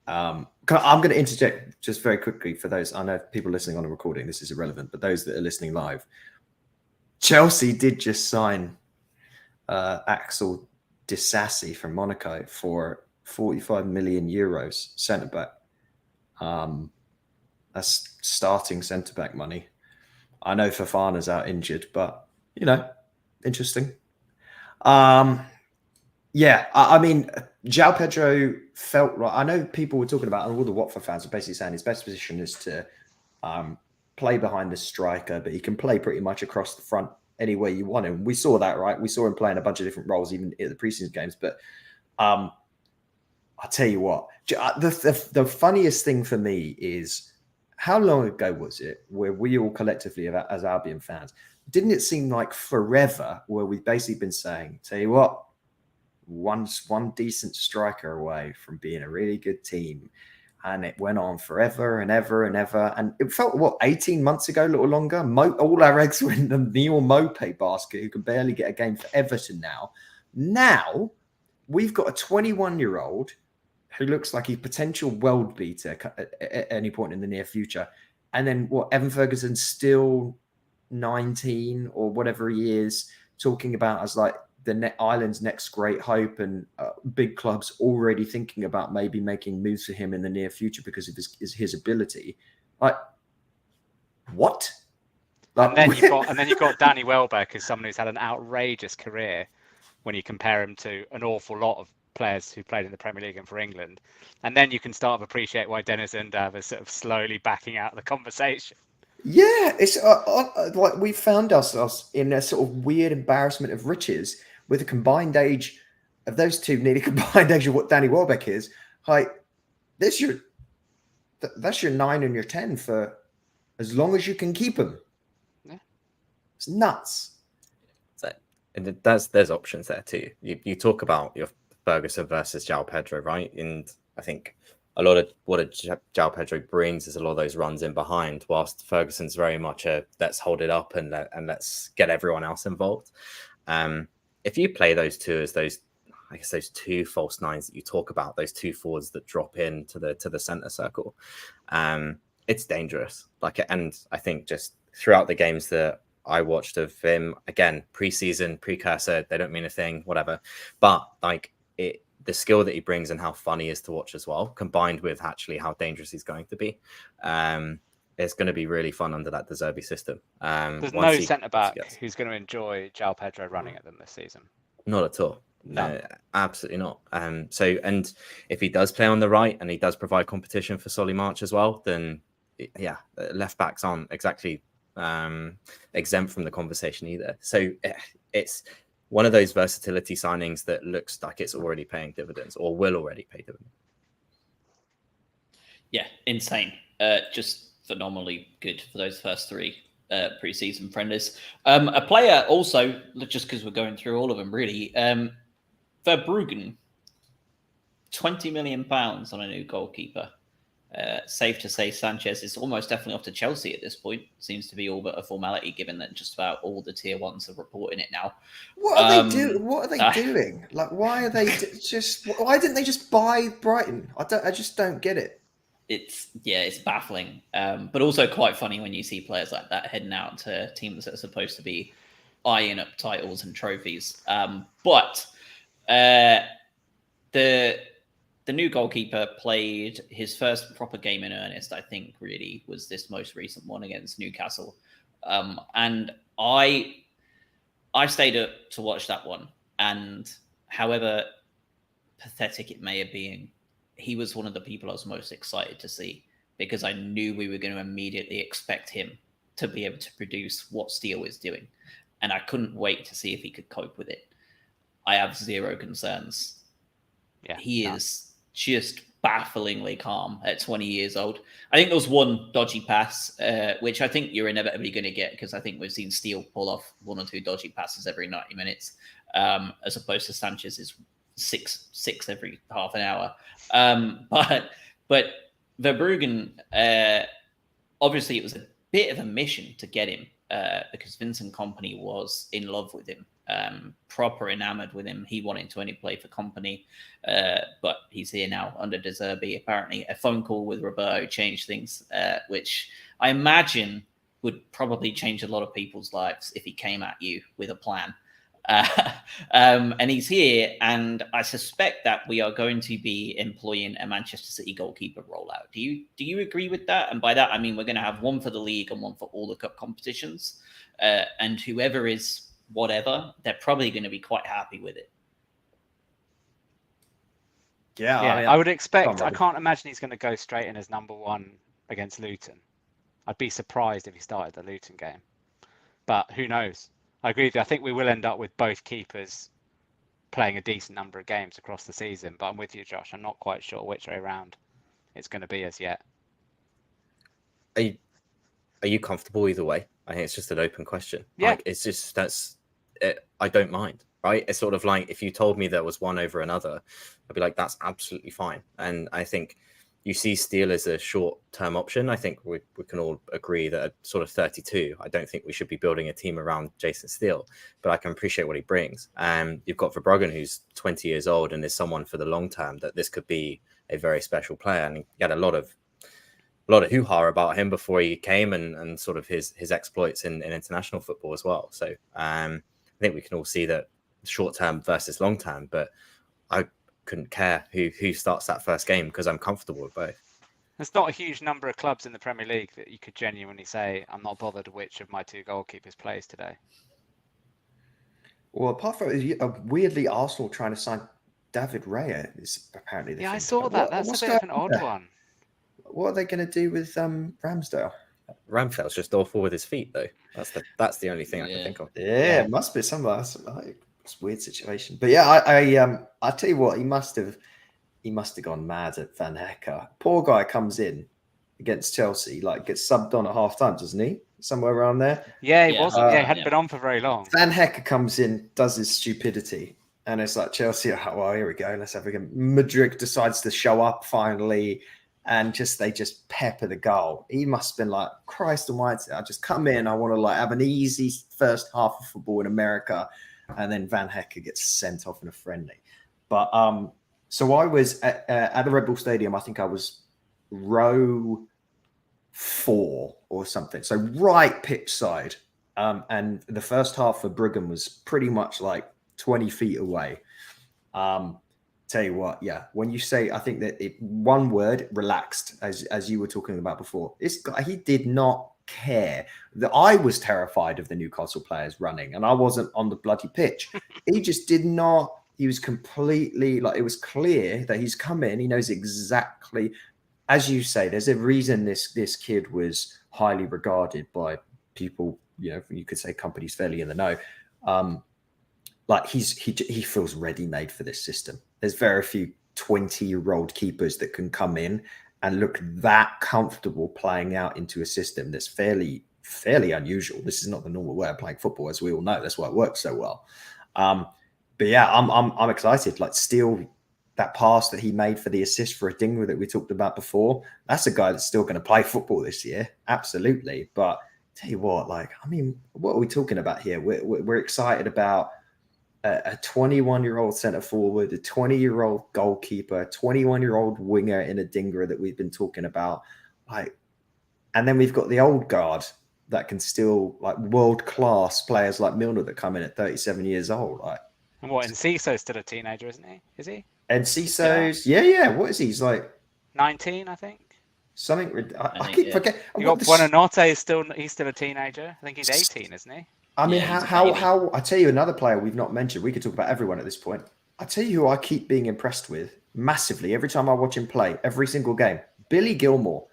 [SPEAKER 2] I'm going to interject just very quickly for those. I know people listening on a recording, this is irrelevant, but those that are listening live, Chelsea did just sign Axel Disasi from Monaco for 45 million euros, centre back. That's starting centre back money. I know Fofana's out injured, but interesting. Yeah, I mean, João Pedro felt right. I know people were talking about, and all the Watford fans are basically saying his best position is to play behind the striker, but he can play pretty much across the front anywhere you want him. We saw that, right? We saw him playing a bunch of different roles, even in the preseason games. But I'll tell you what, the funniest thing for me is, how long ago was it where we all collectively, as Albion fans, didn't it seem like forever where we've basically been saying, tell you what, one decent striker away from being a really good team, and it went on forever and ever and ever, and it felt 18 months ago, a little longer. All our eggs were in the Neil Maupay basket, who can barely get a game for Everton now we've got a 21-year-old who looks like a potential world beater at any point in the near future, and then Evan Ferguson's still 19 or whatever he is, talking about as like the island's next great hope, and big clubs already thinking about maybe making moves for him in the near future because of his ability. Like, what?
[SPEAKER 3] And then you've got Danny Welbeck as someone who's had an outrageous career when you compare him to an awful lot of players who played in the Premier League and for England. And then you can start to appreciate why Dennis Undav is sort of slowly backing out of the conversation.
[SPEAKER 2] Yeah, it's like we found ourselves in a sort of weird embarrassment of riches with a combined age of those two, nearly combined age of what Danny Welbeck is. Like, that's your 9 and your 10 for as long as you can keep them.
[SPEAKER 3] Yeah.
[SPEAKER 2] It's nuts.
[SPEAKER 4] And there's options there too. You talk about your Ferguson versus João Pedro, right? And I think a lot of what João Pedro brings is a lot of those runs in behind, whilst Ferguson's very much a let's hold it up and let's get everyone else involved. If you play those two as those two false nines that you talk about, those two forwards that drop in to the center circle, it's dangerous. And I think just throughout the games that I watched of him, again, preseason, precursor, they don't mean a thing, whatever. But the skill that he brings and how fun he is to watch as well, combined with actually how dangerous he's going to be, it's going to be really fun under that De Zerbi system.
[SPEAKER 3] There's no centre-back who's going to enjoy João Pedro running at them this season.
[SPEAKER 4] Not at all.
[SPEAKER 3] No,
[SPEAKER 4] absolutely not. And if he does play on the right and he does provide competition for Solly March as well, then yeah, left backs aren't exactly exempt from the conversation either. So it's one of those versatility signings that looks like it's already paying dividends or will already pay dividends.
[SPEAKER 1] Yeah, insane. Just phenomenally good for those first three pre-season friendlies. A player also, just because we're going through all of them really, Verbruggen, £20 million on a new goalkeeper. Safe to say Sanchez is almost definitely off to Chelsea at this point. Seems to be all but a formality, given that just about all the tier ones are reporting it now.
[SPEAKER 2] What are they doing? What are they doing? Like, why are they why didn't they just buy Brighton? I just don't get it.
[SPEAKER 1] It's baffling, but also quite funny when you see players like that heading out to teams that are supposed to be eyeing up titles and trophies. But the new goalkeeper played his first proper game in earnest, I think, really, was this most recent one against Newcastle. And I stayed up to watch that one. And however pathetic it may have been, he was one of the people I was most excited to see, because I knew we were going to immediately expect him to be able to produce what Steele is doing. And I couldn't wait to see if he could cope with it. I have zero concerns.
[SPEAKER 3] Yeah,
[SPEAKER 1] he is just bafflingly calm at 20 years old. I think there was one dodgy pass, which I think you're inevitably going to get, because I think we've seen Steele pull off one or two dodgy passes every 90 minutes, as opposed to six every half an hour. But Verbruggen, obviously it was a bit of a mission to get him because Vincent Kompany was in love with him, proper enamored with him. He wanted to only play for Kompany, but he's here now under De Zerbi. Apparently a phone call with Roberto changed things, which I imagine would probably change a lot of people's lives if he came at you with a plan. And he's here, and I suspect that we are going to be employing a Manchester City goalkeeper rollout. Do you agree with that? And by that I mean we're going to have one for the league and one for all the cup competitions, and whoever is whatever, they're probably going to be quite happy with it.
[SPEAKER 2] Yeah,
[SPEAKER 3] Yeah,
[SPEAKER 2] I mean,
[SPEAKER 3] I would expect. I
[SPEAKER 2] Robbie.
[SPEAKER 3] can't imagine he's going to go straight in as number one against Luton. I'd be surprised if he started the Luton game, but who knows? I agree with you. I think we will end up with both keepers playing a decent number of games across the season. But I'm with you, Josh. I'm not quite sure which way around it's going to be as yet.
[SPEAKER 4] Are you comfortable either way? I think it's just an open question.
[SPEAKER 3] Yeah.
[SPEAKER 4] Like, it's just I don't mind, right? It's sort of like if you told me there was one over another, I'd be like, that's absolutely fine. And I think you see Steele as a short-term option. I think we can all agree that at sort of 32, I don't think we should be building a team around Jason Steele, but I can appreciate what he brings. You've got Verbruggen, who's 20 years old and is someone for the long term that this could be a very special player. And he had a lot of hoo-ha about him before he came and sort of his exploits in international football as well. So I think we can all see that short-term versus long-term, but I couldn't care who starts that first game because I'm comfortable with both.
[SPEAKER 3] There's not a huge number of clubs in the Premier League that you could genuinely say, I'm not bothered which of my two goalkeepers plays today.
[SPEAKER 2] Well, apart from weirdly, Arsenal trying to sign David Raya is apparently the
[SPEAKER 3] Yeah,
[SPEAKER 2] thing.
[SPEAKER 3] I saw that. That's a bit of an odd one.
[SPEAKER 2] What are they going to do with Ramsdale?
[SPEAKER 4] Ramsdale's just awful with his feet, though. That's the only thing I can think of.
[SPEAKER 2] Yeah, it must be some it's a weird situation. But yeah, I tell you what, he must have gone mad at Van Hecke. Poor guy comes in against Chelsea, like gets subbed on at half time, doesn't he? Somewhere around there.
[SPEAKER 3] Yeah, he wasn't. He hadn't been on for very long.
[SPEAKER 2] Van Hecke comes in, does his stupidity, and it's like Chelsea. Oh, well, here we go. Let's have a go. Madrid decides to show up finally, and they just pepper the goal. He must have been like, Christ Almighty! I just come in. I want to have an easy first half of football in America, and then Van Hecke gets sent off in a friendly. But so I was at the Red Bull Stadium. I think I was row 4 or something. So right pitch side. And the first half for Bruggen was pretty much like 20 feet away. Tell you what, yeah. When you say, I think that one word, relaxed, as you were talking about before. This guy, he did not care. That I was terrified of the Newcastle players running, and I wasn't on the bloody pitch. He just did not. He was completely it was clear that he's come in. He knows exactly, as you say. There's a reason this kid was highly regarded by people. You could say companies fairly in the know. He feels ready made for this system. There's very few 20-year-old keepers that can come in and look that comfortable playing out into a system that's fairly unusual. This is not the normal way of playing football, as we all know. That's why it works so well. But yeah, I'm excited. Like Steele, that pass that he made for the assist for Adingra that we talked about before, that's a guy that's still going to play football this year. Absolutely. But tell you what, what are we talking about here? We're excited about a 21-year-old centre forward, a 20-year-old goalkeeper, a 21-year-old winger in Adingra that we've been talking about. And then we've got the old guard that can still world-class players like Milner that come in at 37 years old.
[SPEAKER 3] And Enciso's still a teenager, isn't he? Is he?
[SPEAKER 2] Enciso's, yeah. What is he? He's
[SPEAKER 3] 19, I think.
[SPEAKER 2] Something. I keep forgetting.
[SPEAKER 3] You got Buonanotte, he's still a teenager. I think he's 18, isn't he?
[SPEAKER 2] I mean, how I tell you another player we've not mentioned. We could talk about everyone at this point. I tell you who I keep being impressed with massively every time I watch him play, every single game. Billy Gilmore.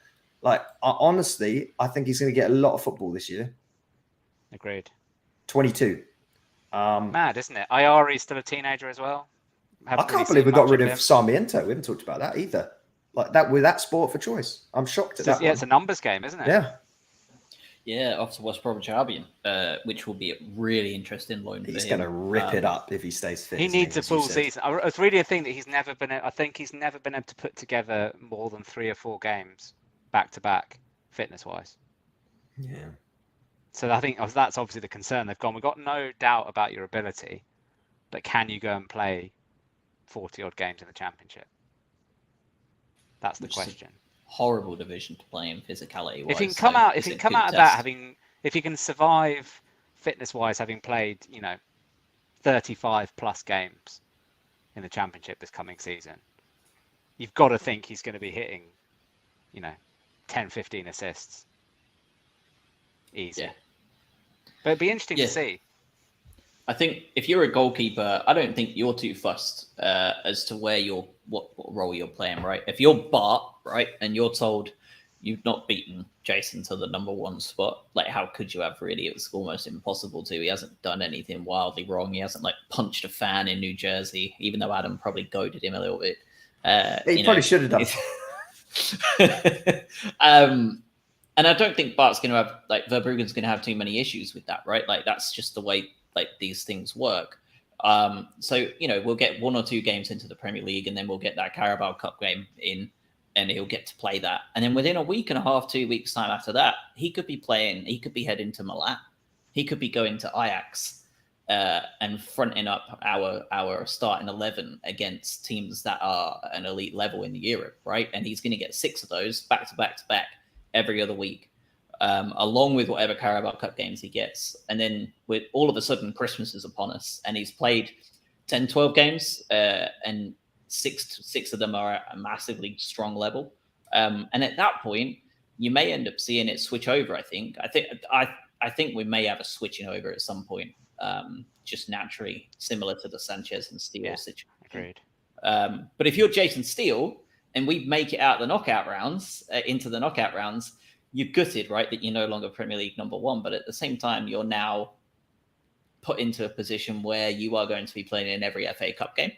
[SPEAKER 2] Honestly, I think he's going to get a lot of football this year.
[SPEAKER 3] Agreed.
[SPEAKER 2] 22.
[SPEAKER 3] Mad, isn't it? Ayari's still a teenager as well.
[SPEAKER 2] I can't believe we got rid of Sarmiento. We haven't talked about that either. With that sport for choice. I'm shocked at that.
[SPEAKER 3] Yeah, it's a numbers game, isn't it?
[SPEAKER 2] Yeah.
[SPEAKER 1] Yeah, off to West Bromwich Albion, which will be a really interesting loan.
[SPEAKER 2] He's
[SPEAKER 1] for
[SPEAKER 2] going
[SPEAKER 1] him.
[SPEAKER 2] to rip it up if he stays fit.
[SPEAKER 3] He
[SPEAKER 2] isn't
[SPEAKER 3] needs a
[SPEAKER 2] as you
[SPEAKER 3] full
[SPEAKER 2] said.
[SPEAKER 3] season. I was reading a thing that I think he's never been able to put together more than 3 or 4 games back to back, fitness wise.
[SPEAKER 2] Yeah.
[SPEAKER 3] So I think that's obviously the concern. They've gone, we've got no doubt about your ability, but can you go and play 40 odd games in the Championship? That's the
[SPEAKER 1] Which is a
[SPEAKER 3] question.
[SPEAKER 1] Horrible division to play in physicality.
[SPEAKER 3] If he can come out of that if he can survive fitness wise, having played 35 plus games in the Championship this coming season, you've got to think he's going to be hitting 10, 15 assists easy.
[SPEAKER 1] Yeah.
[SPEAKER 3] But it'd be interesting to see.
[SPEAKER 1] I think if you're a goalkeeper, I don't think you're too fussed as to what role you're playing, right? If you're Bart, right, and you're told you've not beaten Jason to the number 1 spot, like how could you have really? It was almost impossible to. He hasn't done anything wildly wrong. He hasn't punched a fan in New Jersey, even though Adam probably goaded him a little bit.
[SPEAKER 2] He probably should have done.
[SPEAKER 1] And I don't think Bart's going to have Verbruggen's going to have too many issues with that, right? That's just the way these things work. So we'll get 1 or 2 games into the Premier League, and then we'll get that Carabao Cup game in, and he'll get to play that. And then within a week and a half, 2 weeks time after that, he could be playing. He could be heading to Milan. He could be going to Ajax and fronting up our starting 11 against teams that are an elite level in Europe, right? And he's going to get 6 of those back to back to back every other week. Along with whatever Carabao Cup games he gets. And then with all of a sudden Christmas is upon us, and he's played 10, 12 games and six of them are at a massively strong level. And at that point, you may end up seeing it switch over. I think we may have a switching over at some point, just naturally, similar to the Sanchez and Steele situation.
[SPEAKER 3] Agreed.
[SPEAKER 1] But if you're Jason Steele and we make it out the knockout rounds, into the knockout rounds, you're gutted, right, that you're no longer Premier League number 1. But at the same time, you're now put into a position where you are going to be playing in every FA Cup game.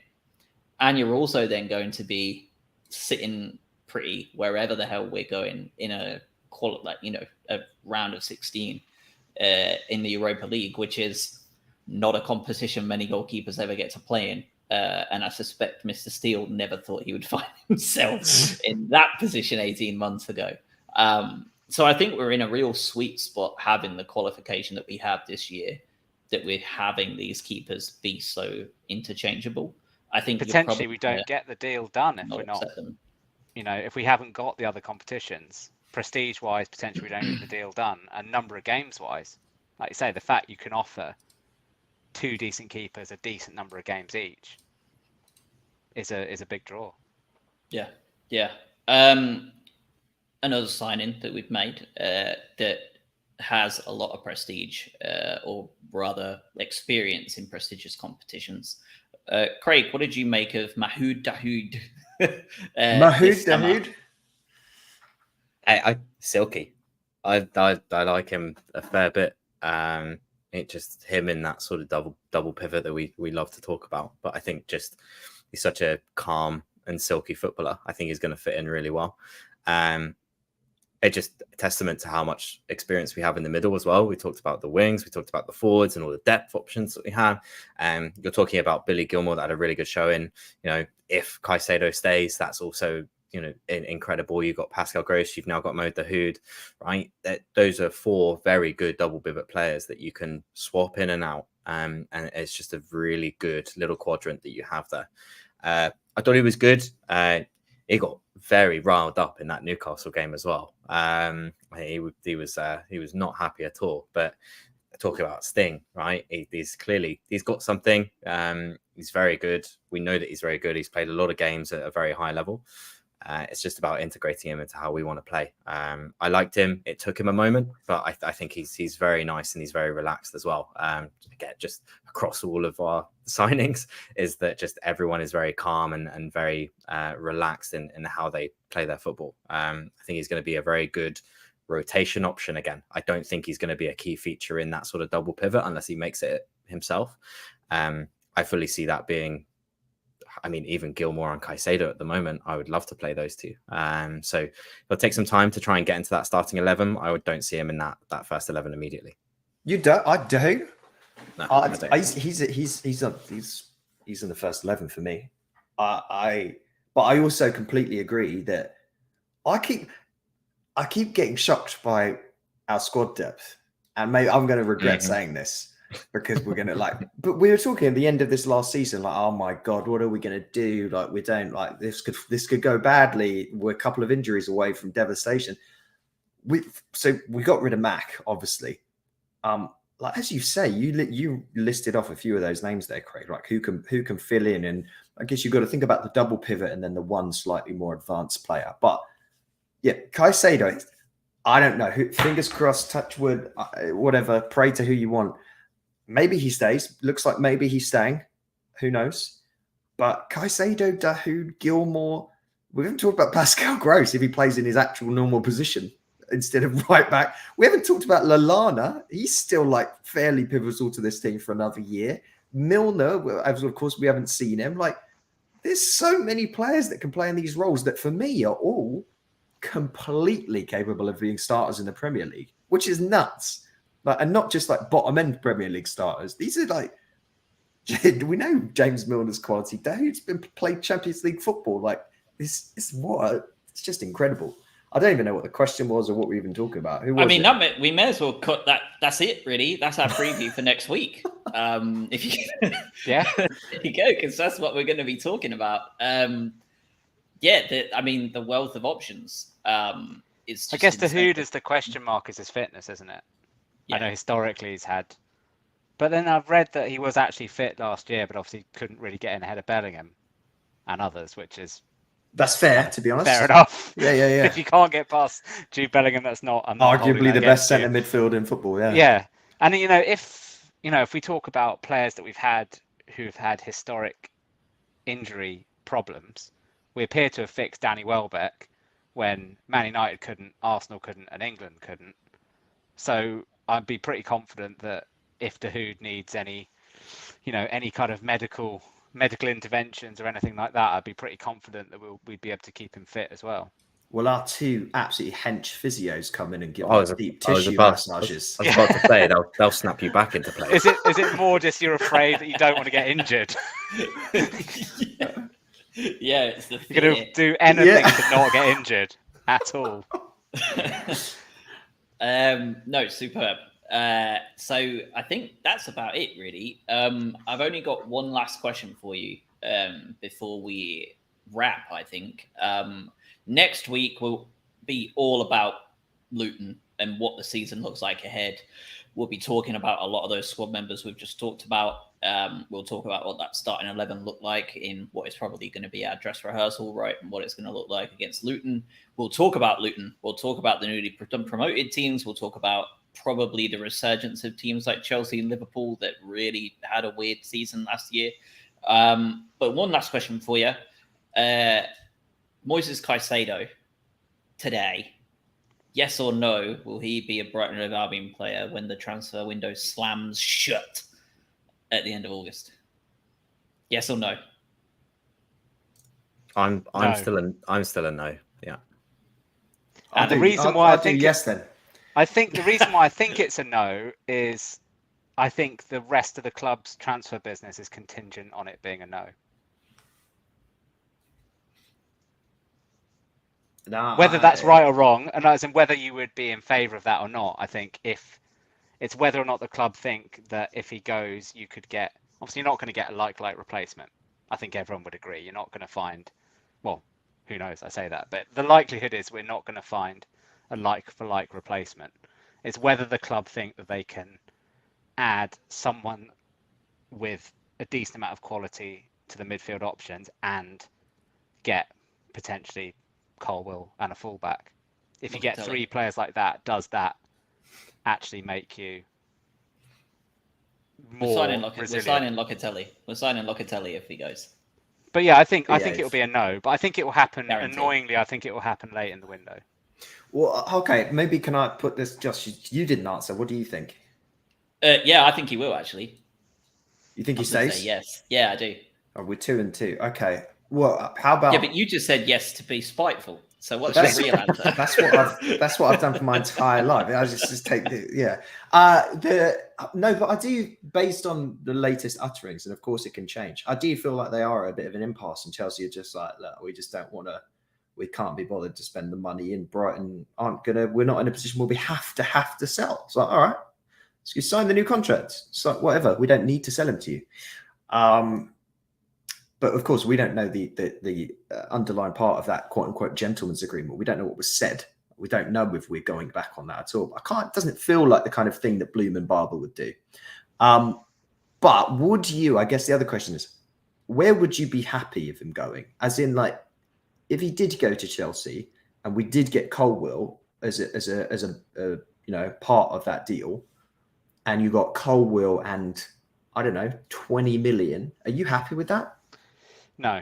[SPEAKER 1] And you're also then going to be sitting pretty wherever the hell we're going in a round of 16 in the Europa League, which is not a competition many goalkeepers ever get to play in. And I suspect Mr. Steele never thought he would find himself in that position 18 months ago. So I think we're in a real sweet spot having the qualification that we have this year, that we're having these keepers be so interchangeable. I think
[SPEAKER 3] potentially we don't get the deal done if we're not, if we haven't got the other competitions, prestige-wise, potentially we don't get the deal done. And number of games-wise, like you say, the fact you can offer 2 decent keepers a decent number of games each is a big draw.
[SPEAKER 1] Yeah. Another signing that we've made that has a lot of prestige, or rather experience in prestigious competitions. Craig, what did you make of Mahoud Dahoud?
[SPEAKER 2] Mahoud Dahoud?
[SPEAKER 4] I Silky. I like him a fair bit. It just him in that sort of double pivot that we love to talk about. But I think just he's such a calm and silky footballer. I think he's going to fit in really well. It's just a testament to how much experience we have in the middle as well. We talked about the wings, we talked about the forwards and all the depth options that we have. You're talking about Billy Gilmore that had a really good showing. If Caicedo stays, that's also incredible. You've got Pascal Gross, you've now got Mo Dahoud, right? Those are 4 very good double pivot players that you can swap in and out. And it's just a really good little quadrant that you have there. I thought he was good. He got very riled up in that Newcastle game as well. He was not happy at all. But talking about Sting, right? He's got something. He's very good. We know that he's very good. He's played a lot of games at a very high level. It's just about integrating him into how we want to play. I liked him. It took him a moment, but I think he's very nice and he's very relaxed as well. Again, just across all of our signings is that just everyone is very calm and very relaxed in how they play their football. I think he's going to be a very good rotation option again. I don't think he's going to be a key feature in that sort of double pivot unless he makes it himself. I fully see that being I mean, even Gilmore and Caicedo at the moment, I would love to play those two. So it'll take some time to try and get into that starting 11. Don't see him in that first 11 immediately.
[SPEAKER 2] You don't? I do.
[SPEAKER 4] No, I don't.
[SPEAKER 2] He's in the first 11 for me. But I also completely agree that I keep getting shocked by our squad depth, and maybe I'm going to regret saying this because we're going to but we were talking at the end of this last season, like, oh my God, what are we going to do? Like, we don't like this could go badly. We're a couple of injuries away from devastation. So we got rid of Mac, obviously. Like, as you say, you listed off a few of those names there, Craig. Like, who can fill in, and I guess you've got to think about the double pivot and then the one slightly more advanced player. But yeah, Caicedo, I don't know. Fingers crossed, touch wood, whatever. Pray to who you want. Maybe he stays. Looks like maybe he's staying. Who knows? But Caicedo, Dahoud, Gilmore. We haven't talked about Pascal Gross if he plays in his actual normal position instead of right back. We haven't talked about Lallana. He's still like fairly pivotal to this team for another year. Milner, as of course we haven't seen him. Like, there's so many players that can play in these roles that for me are all completely capable of being starters in the Premier League, which is nuts. Like, and not just like bottom end Premier League starters. These are like, we know James Milner's quality. Dahoud's been played Champions League football. Like, it's just incredible. I don't even know what the question was or what we're even talking about. Who was
[SPEAKER 1] we may as well cut that. That's it, really. That's our preview for next week. If you, there you go, because that's what we're going to be talking about. The wealth of options. Is.
[SPEAKER 3] I guess Dahoud is the question mark is his fitness, isn't it? Yeah. I know historically he's had, but then I've read that he was actually fit last year, but obviously couldn't really get in ahead of Bellingham and others, which is.
[SPEAKER 2] That's fair, to be honest.
[SPEAKER 3] Fair enough.
[SPEAKER 2] Yeah.
[SPEAKER 3] If you can't get past Jude Bellingham, that's not
[SPEAKER 2] arguably the best centre midfield in football. Yeah.
[SPEAKER 3] Yeah, and if we talk about players that we've had who've had historic injury problems, we appear to have fixed Danny Welbeck when Man United couldn't, Arsenal couldn't, and England couldn't. So I'd be pretty confident that if Dahoud needs any kind of medical interventions or anything like that, I'd be pretty confident that we'd be able to keep him fit as well.
[SPEAKER 2] Well, our two absolutely hench physios come in and give us deep tissue massages.
[SPEAKER 4] I was about to say they'll snap you back into place.
[SPEAKER 3] Is it more just you're afraid that you don't want to get injured?
[SPEAKER 1] Yeah, it's the fear.
[SPEAKER 3] You're going to do anything to not get injured at all.
[SPEAKER 1] No, superb. So I think that's about it, really. I've only got one last question for you before we wrap, I think. Next week will be all about Luton and what the season looks like ahead. We'll be talking about a lot of those squad members we've just talked about. We'll talk about what that starting 11 looked like in what is probably going to be our dress rehearsal, right? And what it's going to look like against Luton. We'll talk about Luton. We'll talk about the newly promoted teams. We'll talk about probably the resurgence of teams like Chelsea and Liverpool that really had a weird season last year. But one last question for you. Moises Caicedo today, yes or no, will he be a Brighton and Albion player when the transfer window slams shut at the end of August? Yes or no?
[SPEAKER 4] I'm still a no. Yeah.
[SPEAKER 3] And the reason why I think
[SPEAKER 2] yes then.
[SPEAKER 3] I think the reason why I think it's a no is I think the rest of the club's transfer business is contingent on it being a no. Whether that's right or wrong, and as in whether you would be in favour of that or not, I think if it's whether or not the club think that if he goes, you could get. Obviously, you're not going to get a like replacement. I think everyone would agree. You're not going to find. Well, who knows? I say that, but the likelihood is we're not going to find a like for like replacement. It's whether the club think that they can add someone with a decent amount of quality to the midfield options and get potentially Colwill and a fullback. If you get three players like that, does that actually make you more resilient?
[SPEAKER 1] We're signing Locatelli if he goes.
[SPEAKER 3] But yeah, I think it will be a no. But I think it will happen. Guaranteed. Annoyingly, I think it will happen late in the window.
[SPEAKER 2] Well, okay, maybe can I put this? Just you didn't answer. What do you think?
[SPEAKER 1] Yeah, I think he will actually.
[SPEAKER 2] You think he stays?
[SPEAKER 1] Yes. Yeah, I do.
[SPEAKER 2] Oh, we're 2-2. Okay. Well, how about?
[SPEAKER 1] Yeah, but you just said yes to be spiteful. So what's
[SPEAKER 2] That's-
[SPEAKER 1] the real answer?
[SPEAKER 2] That's what I've done for my entire life. I just take the no, but I do, based on the latest utterings, and of course it can change. I do feel like they are a bit of an impasse, and Chelsea are just like, look, we just don't want to. We can't be bothered to spend the money, and Brighton aren't gonna. We're not in a position where we have to sell. It's like, all right, so you sign the new contract. So whatever, we don't need to sell them to you. But of course, we don't know the underlying part of that quote unquote gentleman's agreement. We don't know what was said. We don't know if we're going back on that at all. It doesn't feel like the kind of thing that Bloom and Barber would do. But would you? I guess the other question is, where would you be happy of him going? As in, like, if he did go to Chelsea and we did get Colwill as a part of that deal, and you got Colwill and I don't know 20 million, are you happy with that?
[SPEAKER 3] No.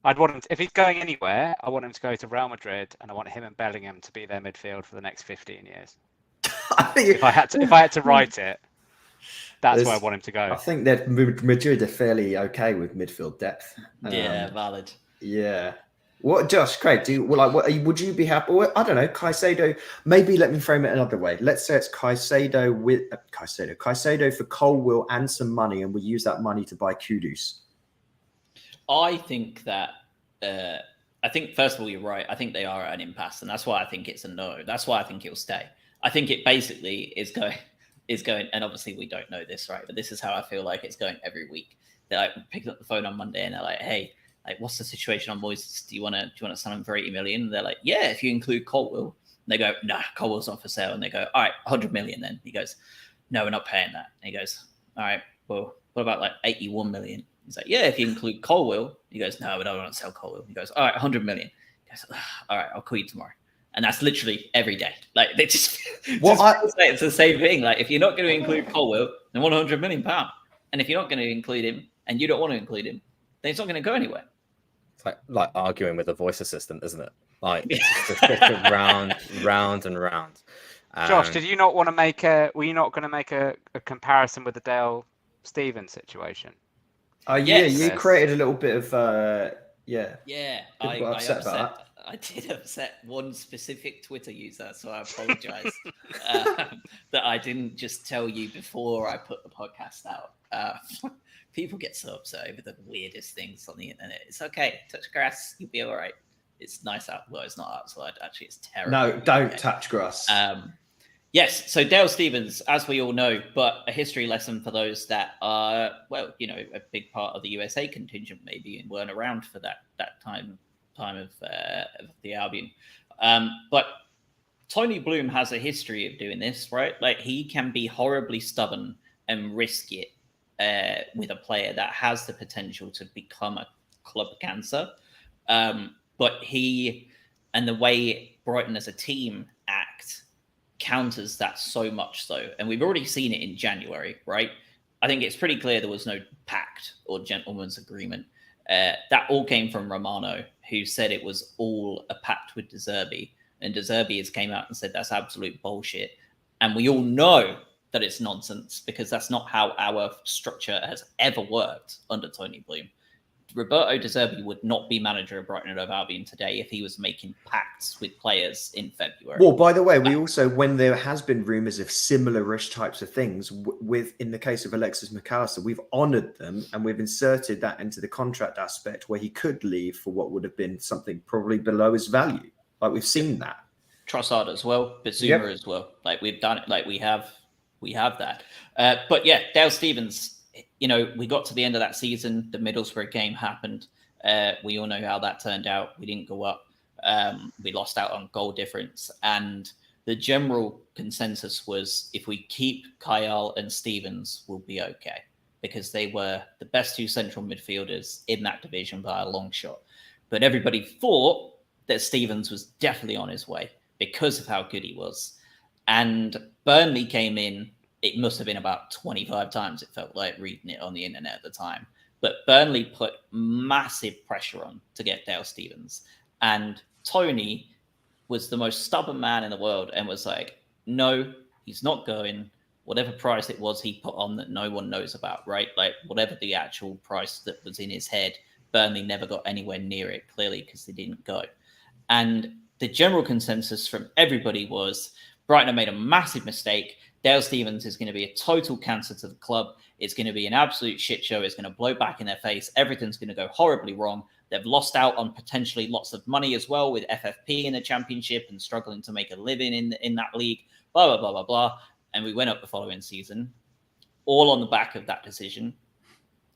[SPEAKER 3] I'd want him if he's going anywhere, I want him to go to Real Madrid, and I want him and Bellingham to be their midfield for the next 15 years.
[SPEAKER 2] I think
[SPEAKER 3] If I had to write it, that's where I want him to go.
[SPEAKER 2] I think that Madrid are fairly okay with midfield depth.
[SPEAKER 1] Yeah, valid.
[SPEAKER 2] Yeah. What, Josh, Craig? Would you be happy? Or, I don't know, Caicedo. Maybe let me frame it another way. Let's say it's Caicedo with Caicedo for Colwill and some money, and we use that money to buy Kudus.
[SPEAKER 1] I think that. I think first of all, you're right. I think they are at an impasse, and that's why I think it's a no. That's why I think he'll stay. I think it basically is going, and obviously we don't know this, right? But this is how I feel like it's going every week. They're like picking up the phone on Monday, and they're like, "Hey, like, what's the situation on Moises? Do you want to sign him for 80 million?" And they're like, "Yeah, if you include Colwill." And they go, "Nah, Colwill's not for sale." And they go, "All right, 100 million then." He goes, "No, we're not paying that." And he goes, "All right, well, what about like 81 million?" He's like, "Yeah, if you include Colwill." He goes, "No, we don't want to sell Colwill." He goes, "All right, 100 million." He goes, "All right, I'll call you tomorrow." And that's literally every day. Like, they just, it's the same thing. Like, if you're not going to include Colwill, then £100 million. And if you're not going to include him and you don't want to include him, then it's not going to go anywhere.
[SPEAKER 4] It's like arguing with a voice assistant, isn't it? Like, just round and round.
[SPEAKER 3] Josh, did you not want to make were you not going to make a comparison with the Dale Stevens situation?
[SPEAKER 2] Yeah, you created a little bit of yeah.
[SPEAKER 1] I did upset one specific Twitter user, so I apologize that I didn't just tell you before I put the podcast out. People get so upset over the weirdest things on the internet. It's okay. Touch grass, you'll be all right. It's nice out. Well, it's not outside. Actually, it's terrible.
[SPEAKER 2] No, don't touch grass.
[SPEAKER 1] Yes. So Dale Stevens, as we all know, but a history lesson for those that are, well, you know, a big part of the USA contingent maybe and weren't around for that time of the Albion. But Tony Bloom has a history of doing this, right? Like, he can be horribly stubborn and risk it with a player that has the potential to become a club cancer. But he and the way Brighton as a team act counters that so much so. And we've already seen it in January, right? I think it's pretty clear there was no pact or gentleman's agreement. That all came from Romano, who said it was all a pact with De Zerbi. And De Zerbi has came out and said that's absolute bullshit. And we all know that it's nonsense because that's not how our structure has ever worked under Tony Bloom. Roberto De Zerbi would not be manager of Brighton and Hove Albion today if he was making pacts with players in February.
[SPEAKER 2] Well, by the way, we also, when there has been rumours of similar-ish types of things, in the case of Alexis McAllister, we've honoured them and we've inserted that into the contract aspect where he could leave for what would have been something probably below his value. Like, we've seen that.
[SPEAKER 1] Trossard as well, Bizuma as well. Like, we've done it. Like, we have that. But yeah, Dale Stevens. You know, we got to the end of that season. The Middlesbrough game happened. We all know how that turned out. We didn't go up. We lost out on goal difference. And the general consensus was if we keep Kyle and Stevens, we'll be okay. Because they were the best two central midfielders in that division by a long shot. But everybody thought that Stevens was definitely on his way because of how good he was. And Burnley came in. It must have been about 25 times, it felt like, reading it on the internet at the time. But Burnley put massive pressure on to get Dale Stevens. And Tony was the most stubborn man in the world and was like, no, he's not going. whatever price it was he put on that no one knows about, right? Like whatever the actual price that was in his head, Burnley never got anywhere near it, clearly, because they didn't go. And the general consensus from everybody was Brighton have made a massive mistake. Dale Stephens is going to be a total cancer to the club. It's going to be an absolute shit show. It's going to blow back in their face. Everything's going to go horribly wrong. They've lost out on potentially lots of money as well with FFP in the championship and struggling to make a living in that league, blah, blah, blah, blah, blah. And we went up the following season, all on the back of that decision.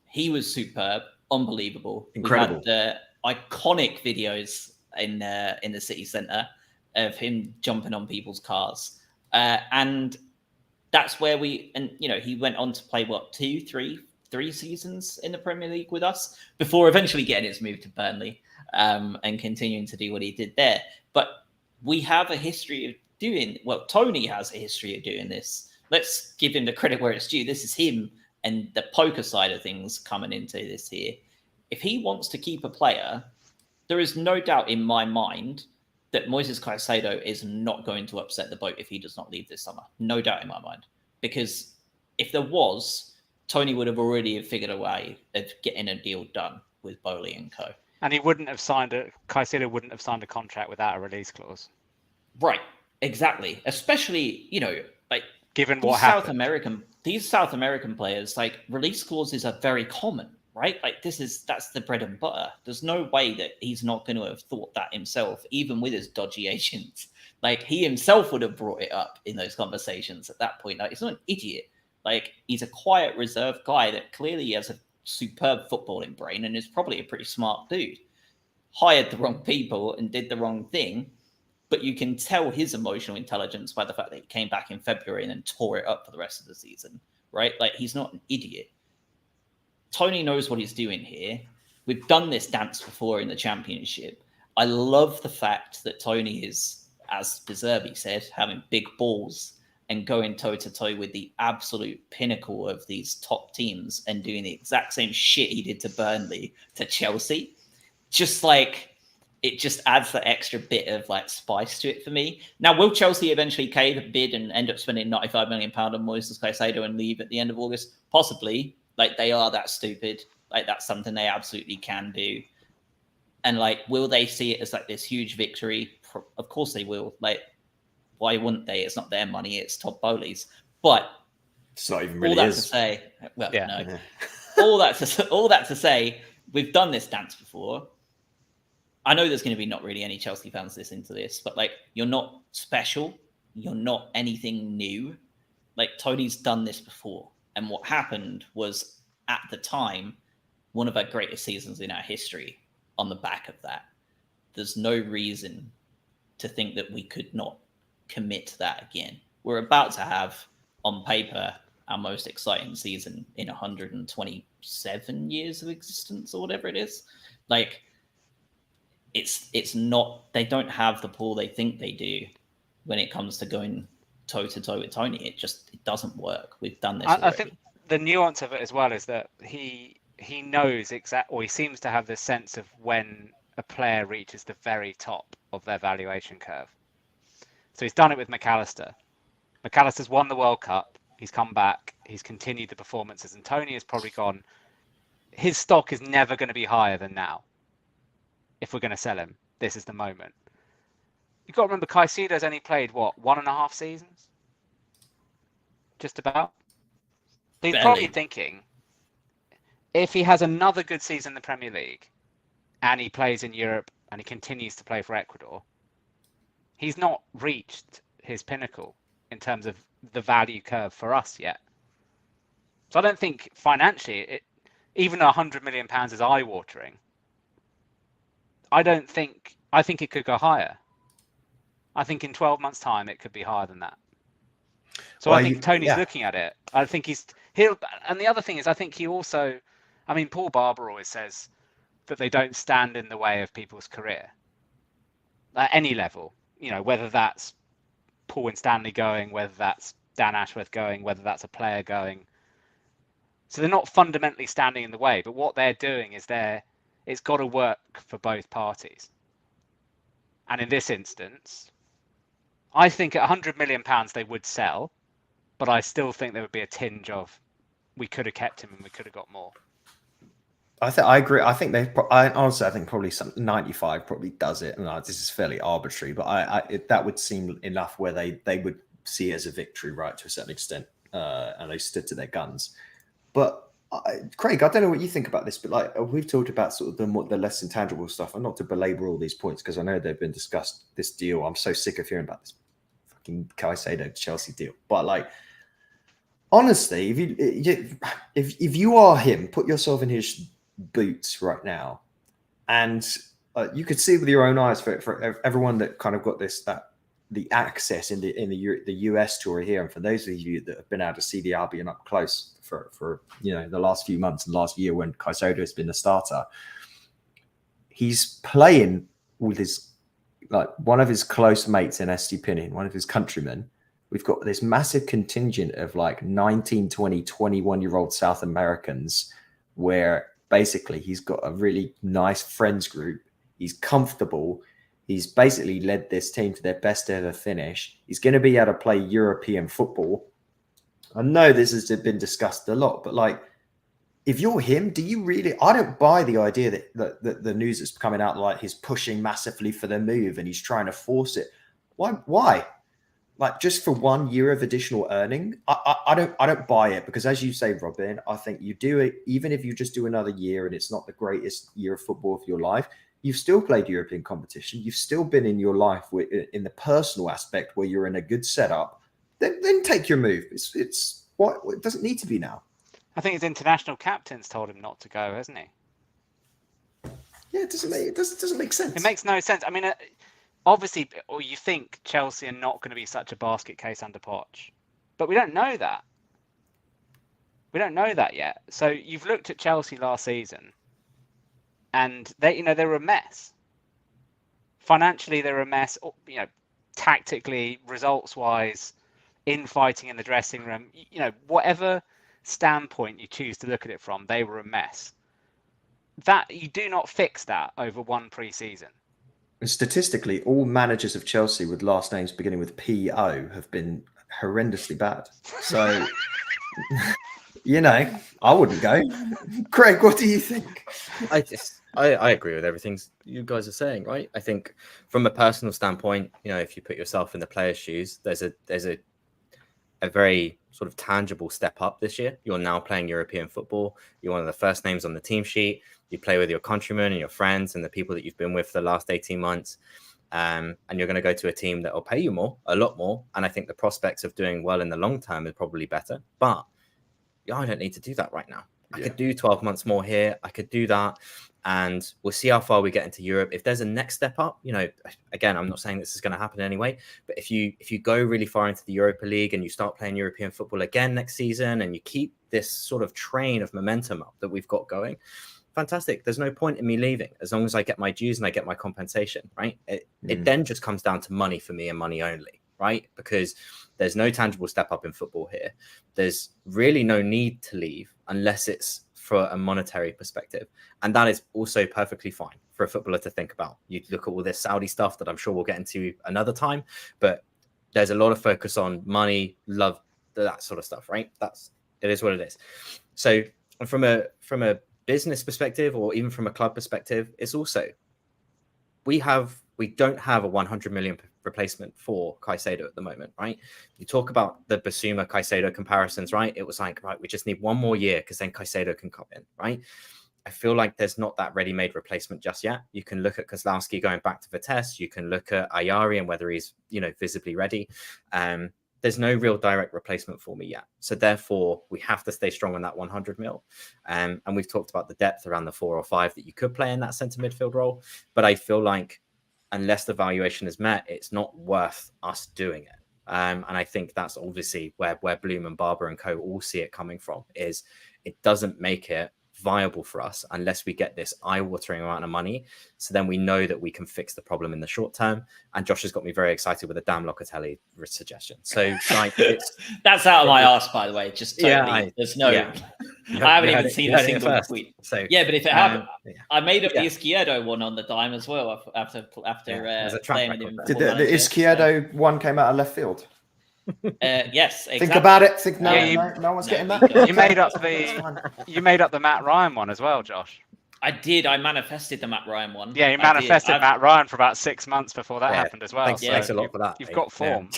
[SPEAKER 1] He was superb, unbelievable.
[SPEAKER 2] Incredible.
[SPEAKER 1] We had iconic videos in the city centre of him jumping on people's cars. And that's where he went on to play, three seasons in the Premier League with us before eventually getting his move to Burnley and continuing to do what he did there. But we have a history of Tony has a history of doing this. Let's give him the credit where it's due. This is him and the poker side of things coming into this here. If he wants to keep a player, there is no doubt in my mind that Moises Caicedo is not going to upset the boat if he does not leave this summer. No doubt in my mind. Because if there was, Tony would have already figured a way of getting a deal done with Bowley and co.
[SPEAKER 3] And Caicedo wouldn't have signed a contract without a release clause.
[SPEAKER 1] Right, exactly. Especially,
[SPEAKER 3] given
[SPEAKER 1] what
[SPEAKER 3] happened.
[SPEAKER 1] These South American players, release clauses are very common, right? That's the bread and butter. There's no way that he's not going to have thought that himself, even with his dodgy agents. He himself would have brought it up in those conversations at that point. He's not an idiot. He's a quiet, reserved guy that clearly has a superb footballing brain and is probably a pretty smart dude. Hired the wrong people and did the wrong thing. But you can tell his emotional intelligence by the fact that he came back in February and then tore it up for the rest of the season, right? He's not an idiot. Tony knows what he's doing here. We've done this dance before in the championship. I love the fact that Tony is, as De Zerbi said, having big balls and going toe-to-toe with the absolute pinnacle of these top teams and doing the exact same shit he did to Burnley, to Chelsea. It just adds that extra bit of spice to it for me. Now, will Chelsea eventually cave a bid and end up spending £95 million on Moises Caicedo and leave at the end of August? Possibly. They are that stupid. That's something they absolutely can do. And will they see it as this huge victory? Of course they will. Why wouldn't they? It's not their money. It's Todd Bowley's. But
[SPEAKER 2] it's not even really
[SPEAKER 1] all that
[SPEAKER 2] is.
[SPEAKER 1] to say, no.
[SPEAKER 2] Yeah.
[SPEAKER 1] all that to say, we've done this dance before. I know there's going to be not really any Chelsea fans listening to this, but you're not special. You're not anything new. Tony's done this before. And what happened was, at the time, one of our greatest seasons in our history on the back of that. There's no reason to think that we could not commit to that again. We're about to have, on paper, our most exciting season in 127 years of existence or whatever it is. It's not, they don't have the pull they think they do when it comes to going toe to toe with Tony. It doesn't work. We've done this.
[SPEAKER 3] I think the nuance of it as well is that he knows or he seems to have this sense of when a player reaches the very top of their valuation curve. So he's done it with McAllister. McAllister's won the World Cup. He's come back. He's continued the performances, and Tony has probably gone. His stock is never going to be higher than now. If we're going to sell him, this is the moment. You've got to remember, Caicedo's only played, 1.5 seasons? Just about. He's probably thinking, if he has another good season in the Premier League, and he plays in Europe, and he continues to play for Ecuador, he's not reached his pinnacle in terms of the value curve for us yet. So I don't think financially, even £100 million is eye-watering. I think it could go higher. I think in 12 months' time, it could be higher than that. So I think Tony's looking at it. I think and the other thing is, I think he also, Paul Barber always says that they don't stand in the way of people's career at any level, whether that's Paul and Stanley going, whether that's Dan Ashworth going, whether that's a player going. So they're not fundamentally standing in the way, but what they're doing is it's got to work for both parties. And in this instance, I think at £100 million they would sell. but I still think there would be a tinge of we could have kept him and we could have got more.
[SPEAKER 2] I agree. I think honestly, I think probably 95 probably does it. And this is fairly arbitrary, but that would seem enough where they would see it as a victory, right, to a certain extent, and they stood to their guns. But Craig, I don't know what you think about this, but like we've talked about sort of the less intangible stuff, and not to belabor all these points because I know they've been discussed. This deal, I'm so sick of hearing about this fucking Caicedo Chelsea deal. But like, honestly, if you are him, put yourself in his boots right now, and you could see with your own eyes for everyone that kind of got the access in the US tour here, and for those of you that have been able to see the Albion up close for the last few months and last year when Caicedo has been the starter, he's playing with one of his close mates in Estepinian, one of his countrymen. We've got this massive contingent of like 19, 20, 21-year-old South Americans where basically he's got a really nice friends group. He's comfortable. He's basically led this team to their best ever finish. He's going to be able to play European football. I know this has been discussed a lot, but like, if you're him, do you really? I don't buy the idea that the news is coming out like he's pushing massively for the move and he's trying to force it. Why? Like just for 1 year of additional earning? I don't buy it, because as you say, Robin, I think you do it even if you just do another year and it's not the greatest year of football of your life. You've still played European competition. You've still been in your life in the personal aspect where you're in a good setup. Then take your move. It doesn't need to be now.
[SPEAKER 3] I think his international captain's told him not to go, hasn't he?
[SPEAKER 2] Yeah, it doesn't make sense.
[SPEAKER 3] It makes no sense. I mean, obviously, or you think Chelsea are not going to be such a basket case under Poch, but we don't know that. We don't know that yet. So you've looked at Chelsea last season, and they were a mess. Financially, they're a mess. Tactically, results-wise, infighting in the dressing room. Whatever standpoint you choose to look at it from, they were a mess. That you do not fix that over one pre-season.
[SPEAKER 2] And statistically, all managers of Chelsea with last names beginning with P.O. have been horrendously bad. So, I wouldn't go. Craig, what do you think?
[SPEAKER 4] I agree with everything you guys are saying, right? I think from a personal standpoint, if you put yourself in the player's shoes, there's a very sort of tangible step up this year. You're now playing European football. You're one of the first names on the team sheet. You play with your countrymen and your friends and the people that you've been with for the last 18 months. And you're going to go to a team that will pay you more, a lot more. And I think the prospects of doing well in the long term is probably better. But I don't need to do that right now. I could do 12 months more here. I could do that. And we'll see how far we get into Europe. If there's a next step up, again, I'm not saying this is going to happen anyway, but if you go really far into the Europa League and you start playing European football again next season and you keep this sort of train of momentum up that we've got going, fantastic. There's no point in me leaving as long as I get my dues and I get my compensation, right? It then just comes down to money for me and money only, right? Because there's no tangible step up in football here. There's really no need to leave unless it's for a monetary perspective. And that is also perfectly fine for a footballer to think about. You look at all this Saudi stuff that I'm sure we'll get into another time, but there's a lot of focus on money, love, that sort of stuff, right? It is what it is. So from a business perspective or even from a club perspective, it's also, we don't have a 100 million replacement for Caicedo at the moment, right? You talk about the Basuma Caicedo comparisons, right? It was like, right, we just need one more year because then Caicedo can come in, right? I feel like there's not that ready-made replacement just yet. You can look at Kozlowski going back to Vitesse. You can look at Ayari and whether he's, visibly ready. There's no real direct replacement for me yet. So therefore, we have to stay strong on that 100 mil. And we've talked about the depth around the 4 or 5 that you could play in that centre midfield role. But I feel like unless the valuation is met, it's not worth us doing it. And I think that's obviously where Bloom and Barber and co all see it coming from, is it doesn't make it viable for us unless we get this eye-watering amount of money. So then we know that we can fix the problem in the short term. And Josh has got me very excited with a Dan Locatelli suggestion. So like,
[SPEAKER 1] that's out of my arse, by the way. Just totally. There's no.
[SPEAKER 4] Yeah.
[SPEAKER 1] I haven't even seen a single tweet.
[SPEAKER 4] So
[SPEAKER 1] yeah, but if it happened, I made up the Izquierdo one on the dime as well after playing with him.
[SPEAKER 2] Did the Izquierdo one came out of left field?
[SPEAKER 1] Yes, exactly.
[SPEAKER 2] Think about it. Think no,
[SPEAKER 3] Yeah,
[SPEAKER 2] no one's getting that.
[SPEAKER 3] You made up
[SPEAKER 2] That's
[SPEAKER 3] the
[SPEAKER 2] fine.
[SPEAKER 3] you made up the Matt Ryan one as well, Josh.
[SPEAKER 1] I did. I manifested the Matt Ryan one.
[SPEAKER 3] Yeah, you
[SPEAKER 1] I did.
[SPEAKER 3] manifested Matt Ryan for about 6 months before that
[SPEAKER 4] Yeah,
[SPEAKER 3] happened as well.
[SPEAKER 4] thanks-
[SPEAKER 3] so
[SPEAKER 4] thanks a lot for that,
[SPEAKER 3] You've
[SPEAKER 4] mate.
[SPEAKER 3] got
[SPEAKER 4] Yeah.
[SPEAKER 3] form.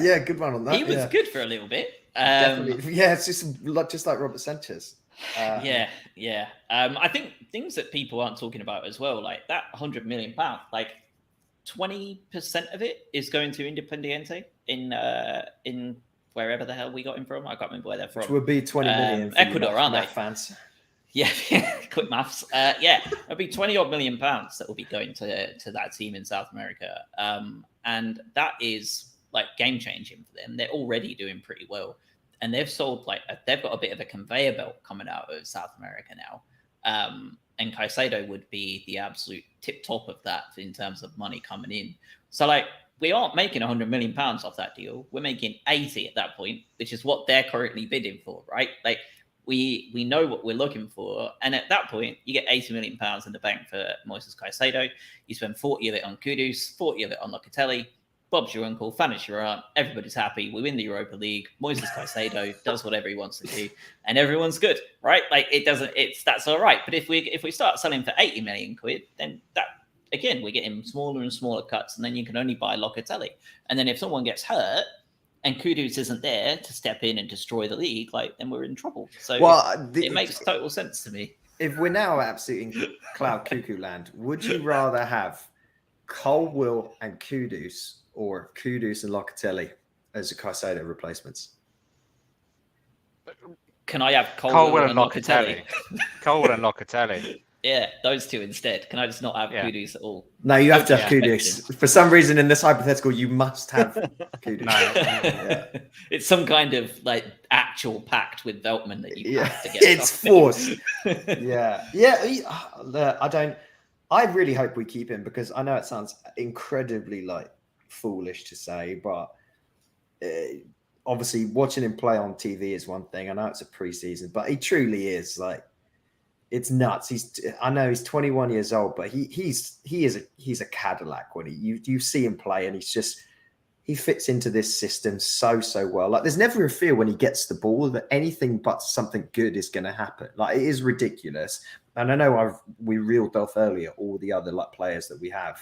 [SPEAKER 2] yeah, good one on that.
[SPEAKER 1] He was
[SPEAKER 2] yeah.
[SPEAKER 1] good for a little bit.
[SPEAKER 2] Definitely. Yeah, it's just like Robert Sanchez.
[SPEAKER 1] Yeah. I think things that people aren't talking about as well, like that £100 million, like 20% of it is going to Independiente in wherever the hell we got him from. I can't remember where they're from.
[SPEAKER 2] Which would be 20 million for
[SPEAKER 1] Ecuador, aren't they?
[SPEAKER 2] fans.
[SPEAKER 1] Yeah, quick maths. Yeah, it'll be 20 odd million pounds that will be going to that team in South America. And that is like game changing for them. They're already doing pretty well. And they've sold they've got a bit of a conveyor belt coming out of South America now. And Caicedo would be the absolute tip top of that in terms of money coming in. So like we aren't making 100 million pounds off that deal. We're making 80 at that point, which is what they're currently bidding for, right? Like we know what we're looking for. And at that point, you get 80 million pounds in the bank for Moises Caicedo. You spend 40 of it on Kudus, 40 of it on Locatelli. Bob's your uncle, Fanny's your aunt. Everybody's happy. We win the Europa League. Moises Caicedo does whatever he wants to do, and everyone's good, right? Like that's all right. But if we start selling for 80 million quid, then that again we're getting smaller and smaller cuts, and then you can only buy Locatelli. And then if someone gets hurt and Kudus isn't there to step in and destroy the league, then we're in trouble. So it makes total sense to me.
[SPEAKER 2] If we're now absolutely in cloud cuckoo land, would you rather have Colwill and Kudus or Kudus and Locatelli as the Caicedo replacements?
[SPEAKER 1] Can I have
[SPEAKER 3] Colwill and Locatelli? Colwill and Locatelli.
[SPEAKER 1] Yeah, those two instead. Can I just not have Kudus at all?
[SPEAKER 2] No, you have to have Kudus. For some reason in this hypothetical, you must have Kudus.
[SPEAKER 3] No.
[SPEAKER 1] It's some kind of actual pact with Veltman that you have to get.
[SPEAKER 2] It's forced. I really hope we keep him, because I know it sounds incredibly foolish to say, but obviously watching him play on TV is one thing. I know it's a preseason, but he truly is it's nuts. I know he's 21 years old, but he's a Cadillac when you see him play, and he fits into this system so well. There's never a fear when he gets the ball that anything but something good is going to happen. It is ridiculous. And I know we reeled off earlier all the other players that we have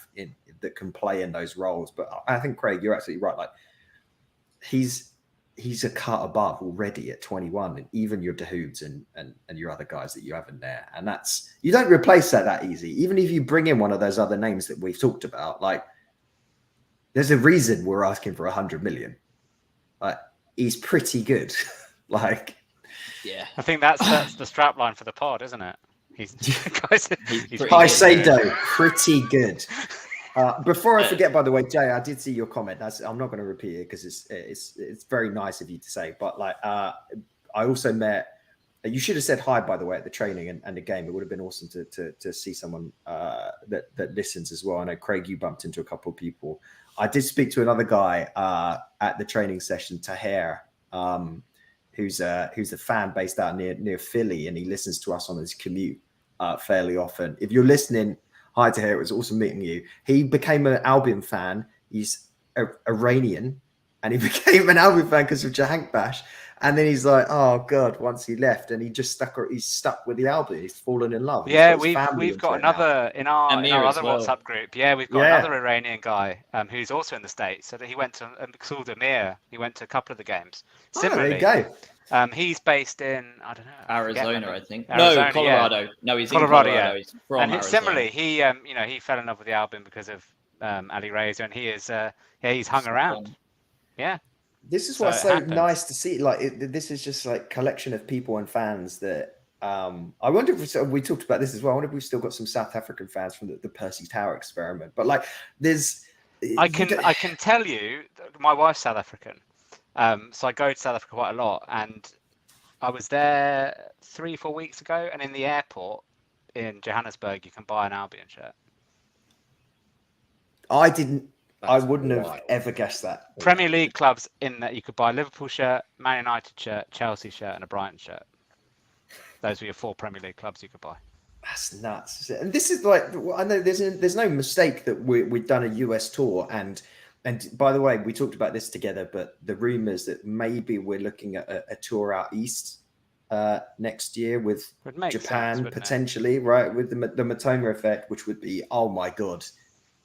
[SPEAKER 2] that can play in those roles, but I think Craig, you're absolutely right. He's a cut above already at 21, and even your Dahoud's and your other guys that you have in there. And you don't replace that easy. Even if you bring in one of those other names that we've talked about, there's a reason we're asking for 100 million. He's pretty good.
[SPEAKER 1] Yeah.
[SPEAKER 3] I think that's the strap line for the pod, isn't it? He's
[SPEAKER 2] Caicedo, pretty good. Before I forget, by the way, Jay, I did see your comment. I'm not going to repeat it because it's very nice of you to say. But I also met. You should have said hi, by the way, at the training and the game. It would have been awesome to see someone that listens as well. I know, Craig, you bumped into a couple of people. I did speak to another guy at the training session, Taher, who's a fan based out near Philly, and he listens to us on his commute fairly often. If you're listening, hi Taher, it was awesome meeting you. He became an Albion fan. He's Iranian, and he became an Albion fan because of Jahanbakhsh. And then he's like, oh God, once he left, and he's stuck with the Albion. He's fallen in love.
[SPEAKER 3] Yeah, we've got another in our other WhatsApp group. Yeah, we've got another Iranian guy who's also in the States. So that he went to Maksud Amir. He went to a couple of the games. Similarly,
[SPEAKER 2] there you go.
[SPEAKER 3] He's based in, I don't know,
[SPEAKER 1] Arizona, I think.
[SPEAKER 3] Arizona,
[SPEAKER 1] no, Colorado. Yeah. No, he's
[SPEAKER 3] Colorado,
[SPEAKER 1] in Colorado.
[SPEAKER 3] Yeah.
[SPEAKER 1] He's from Arizona.
[SPEAKER 3] Similarly, he fell in love with the Albion because of Ali Reza, and he is he's hung around. Yeah.
[SPEAKER 2] This is what's so nice to see. This is just collection of people and fans that I wonder if we talked about this as well. I wonder if we've still got some South African fans from the Percy Tau experiment. But there's,
[SPEAKER 3] I can tell you, my wife's South African, so I go to South Africa quite a lot, and I was there 3-4 weeks ago, and in the airport in Johannesburg, you can buy an Albion shirt.
[SPEAKER 2] I wouldn't have ever guessed that.
[SPEAKER 3] Premier League clubs in that you could buy a Liverpool shirt, Man United shirt, Chelsea shirt, and a Brighton shirt. Those were your 4 Premier League clubs you could buy.
[SPEAKER 2] That's nuts. And this is I know there's no mistake that we've done a US tour and And by the way, we talked about this together, but the rumors that maybe we're looking at a tour out east next year with
[SPEAKER 3] Would make
[SPEAKER 2] Japan
[SPEAKER 3] sense,
[SPEAKER 2] potentially, right? With the Matoma effect, which would be, oh my God,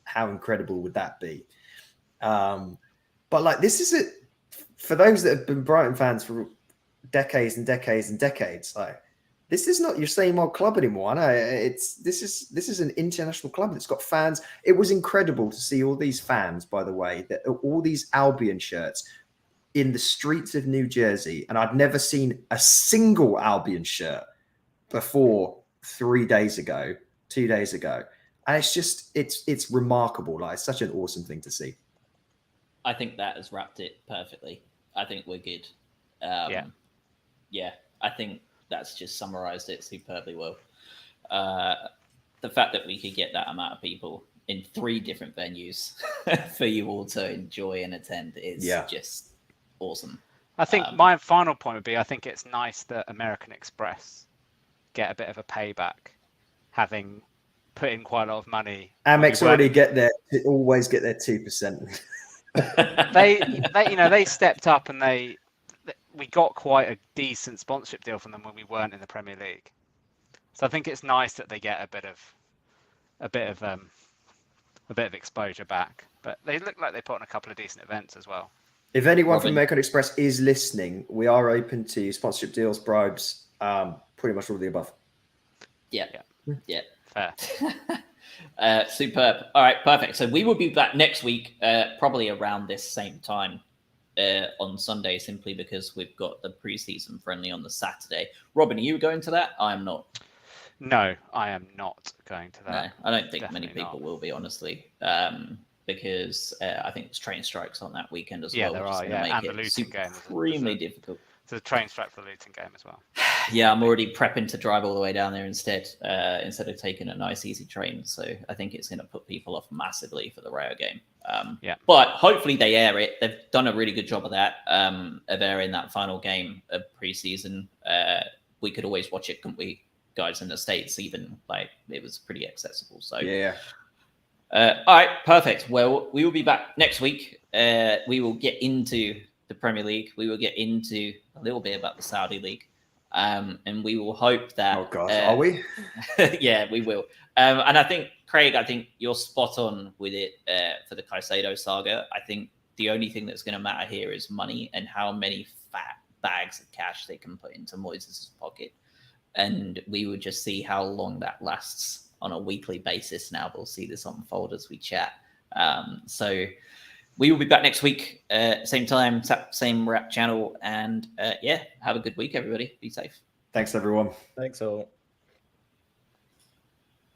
[SPEAKER 2] how incredible would that be? But like, this is it for those that have been Brighton fans for decades and decades and decades. Like, this is not your same old club anymore. I know this is an international club that's got fans. It was incredible to see all these fans, by the way, that all these Albion shirts in the streets of New Jersey, and I'd never seen a single Albion shirt before 2 days ago, and it's just it's remarkable. Like, it's such an awesome thing to see.
[SPEAKER 1] I think that has wrapped it perfectly. I think we're good. Yeah, I think that's just summarized it superbly well. The fact that we could get that amount of people in 3 different venues for you all to enjoy and attend is just awesome.
[SPEAKER 3] I think my final point would be, I think it's nice that American Express get a bit of a payback, having put in quite a lot of money.
[SPEAKER 2] Amex already always get their 2%.
[SPEAKER 3] They stepped up, and we got quite a decent sponsorship deal from them when we weren't in the Premier League. So I think it's nice that they get a bit of exposure back. But they look like they put on a couple of decent events as well.
[SPEAKER 2] If anyone from American Express is listening, we are open to sponsorship deals, bribes, pretty much all of the above.
[SPEAKER 1] Yeah.
[SPEAKER 3] Fair.
[SPEAKER 1] Superb. All right, perfect. So we will be back next week, probably around this same time on Sunday, simply because we've got the pre-season friendly on the Saturday. Robin, are you going to that? I am not.
[SPEAKER 3] No, I am not going to that.
[SPEAKER 1] No, I don't think
[SPEAKER 3] Definitely
[SPEAKER 1] many people
[SPEAKER 3] not.
[SPEAKER 1] will be, honestly, because I think there's train strikes on that weekend as
[SPEAKER 3] Yeah,
[SPEAKER 1] well.
[SPEAKER 3] there
[SPEAKER 1] which
[SPEAKER 3] are.
[SPEAKER 1] is gonna
[SPEAKER 3] Yeah,
[SPEAKER 1] make
[SPEAKER 3] and the
[SPEAKER 1] it
[SPEAKER 3] Luton game.
[SPEAKER 1] extremely difficult.
[SPEAKER 3] There's a train strike for the Luton game as well.
[SPEAKER 1] Yeah, I'm already prepping to drive all the way down there instead of taking a nice easy train. So I think it's going to put people off massively for the Rayo game. But hopefully they air it. They've done a really good job of that, of airing that final game of preseason. We could always watch it, couldn't we, guys, in the States? Even like it was pretty accessible. So
[SPEAKER 2] yeah.
[SPEAKER 1] All right, perfect. Well, we will be back next week. We will get into the Premier League. We will get into a little bit about the Saudi League. And we will hope that.
[SPEAKER 2] Oh God, are we?
[SPEAKER 1] Yeah, we will. And I think, Craig, you're spot on with it for the Caicedo saga. I think the only thing that's going to matter here is money and how many fat bags of cash they can put into Moises' pocket. And we will just see how long that lasts on a weekly basis. Now we'll see this unfold as we chat. So we will be back next week, same time, same rap channel. And have a good week, everybody. Be safe.
[SPEAKER 2] Thanks, everyone.
[SPEAKER 4] Thanks all.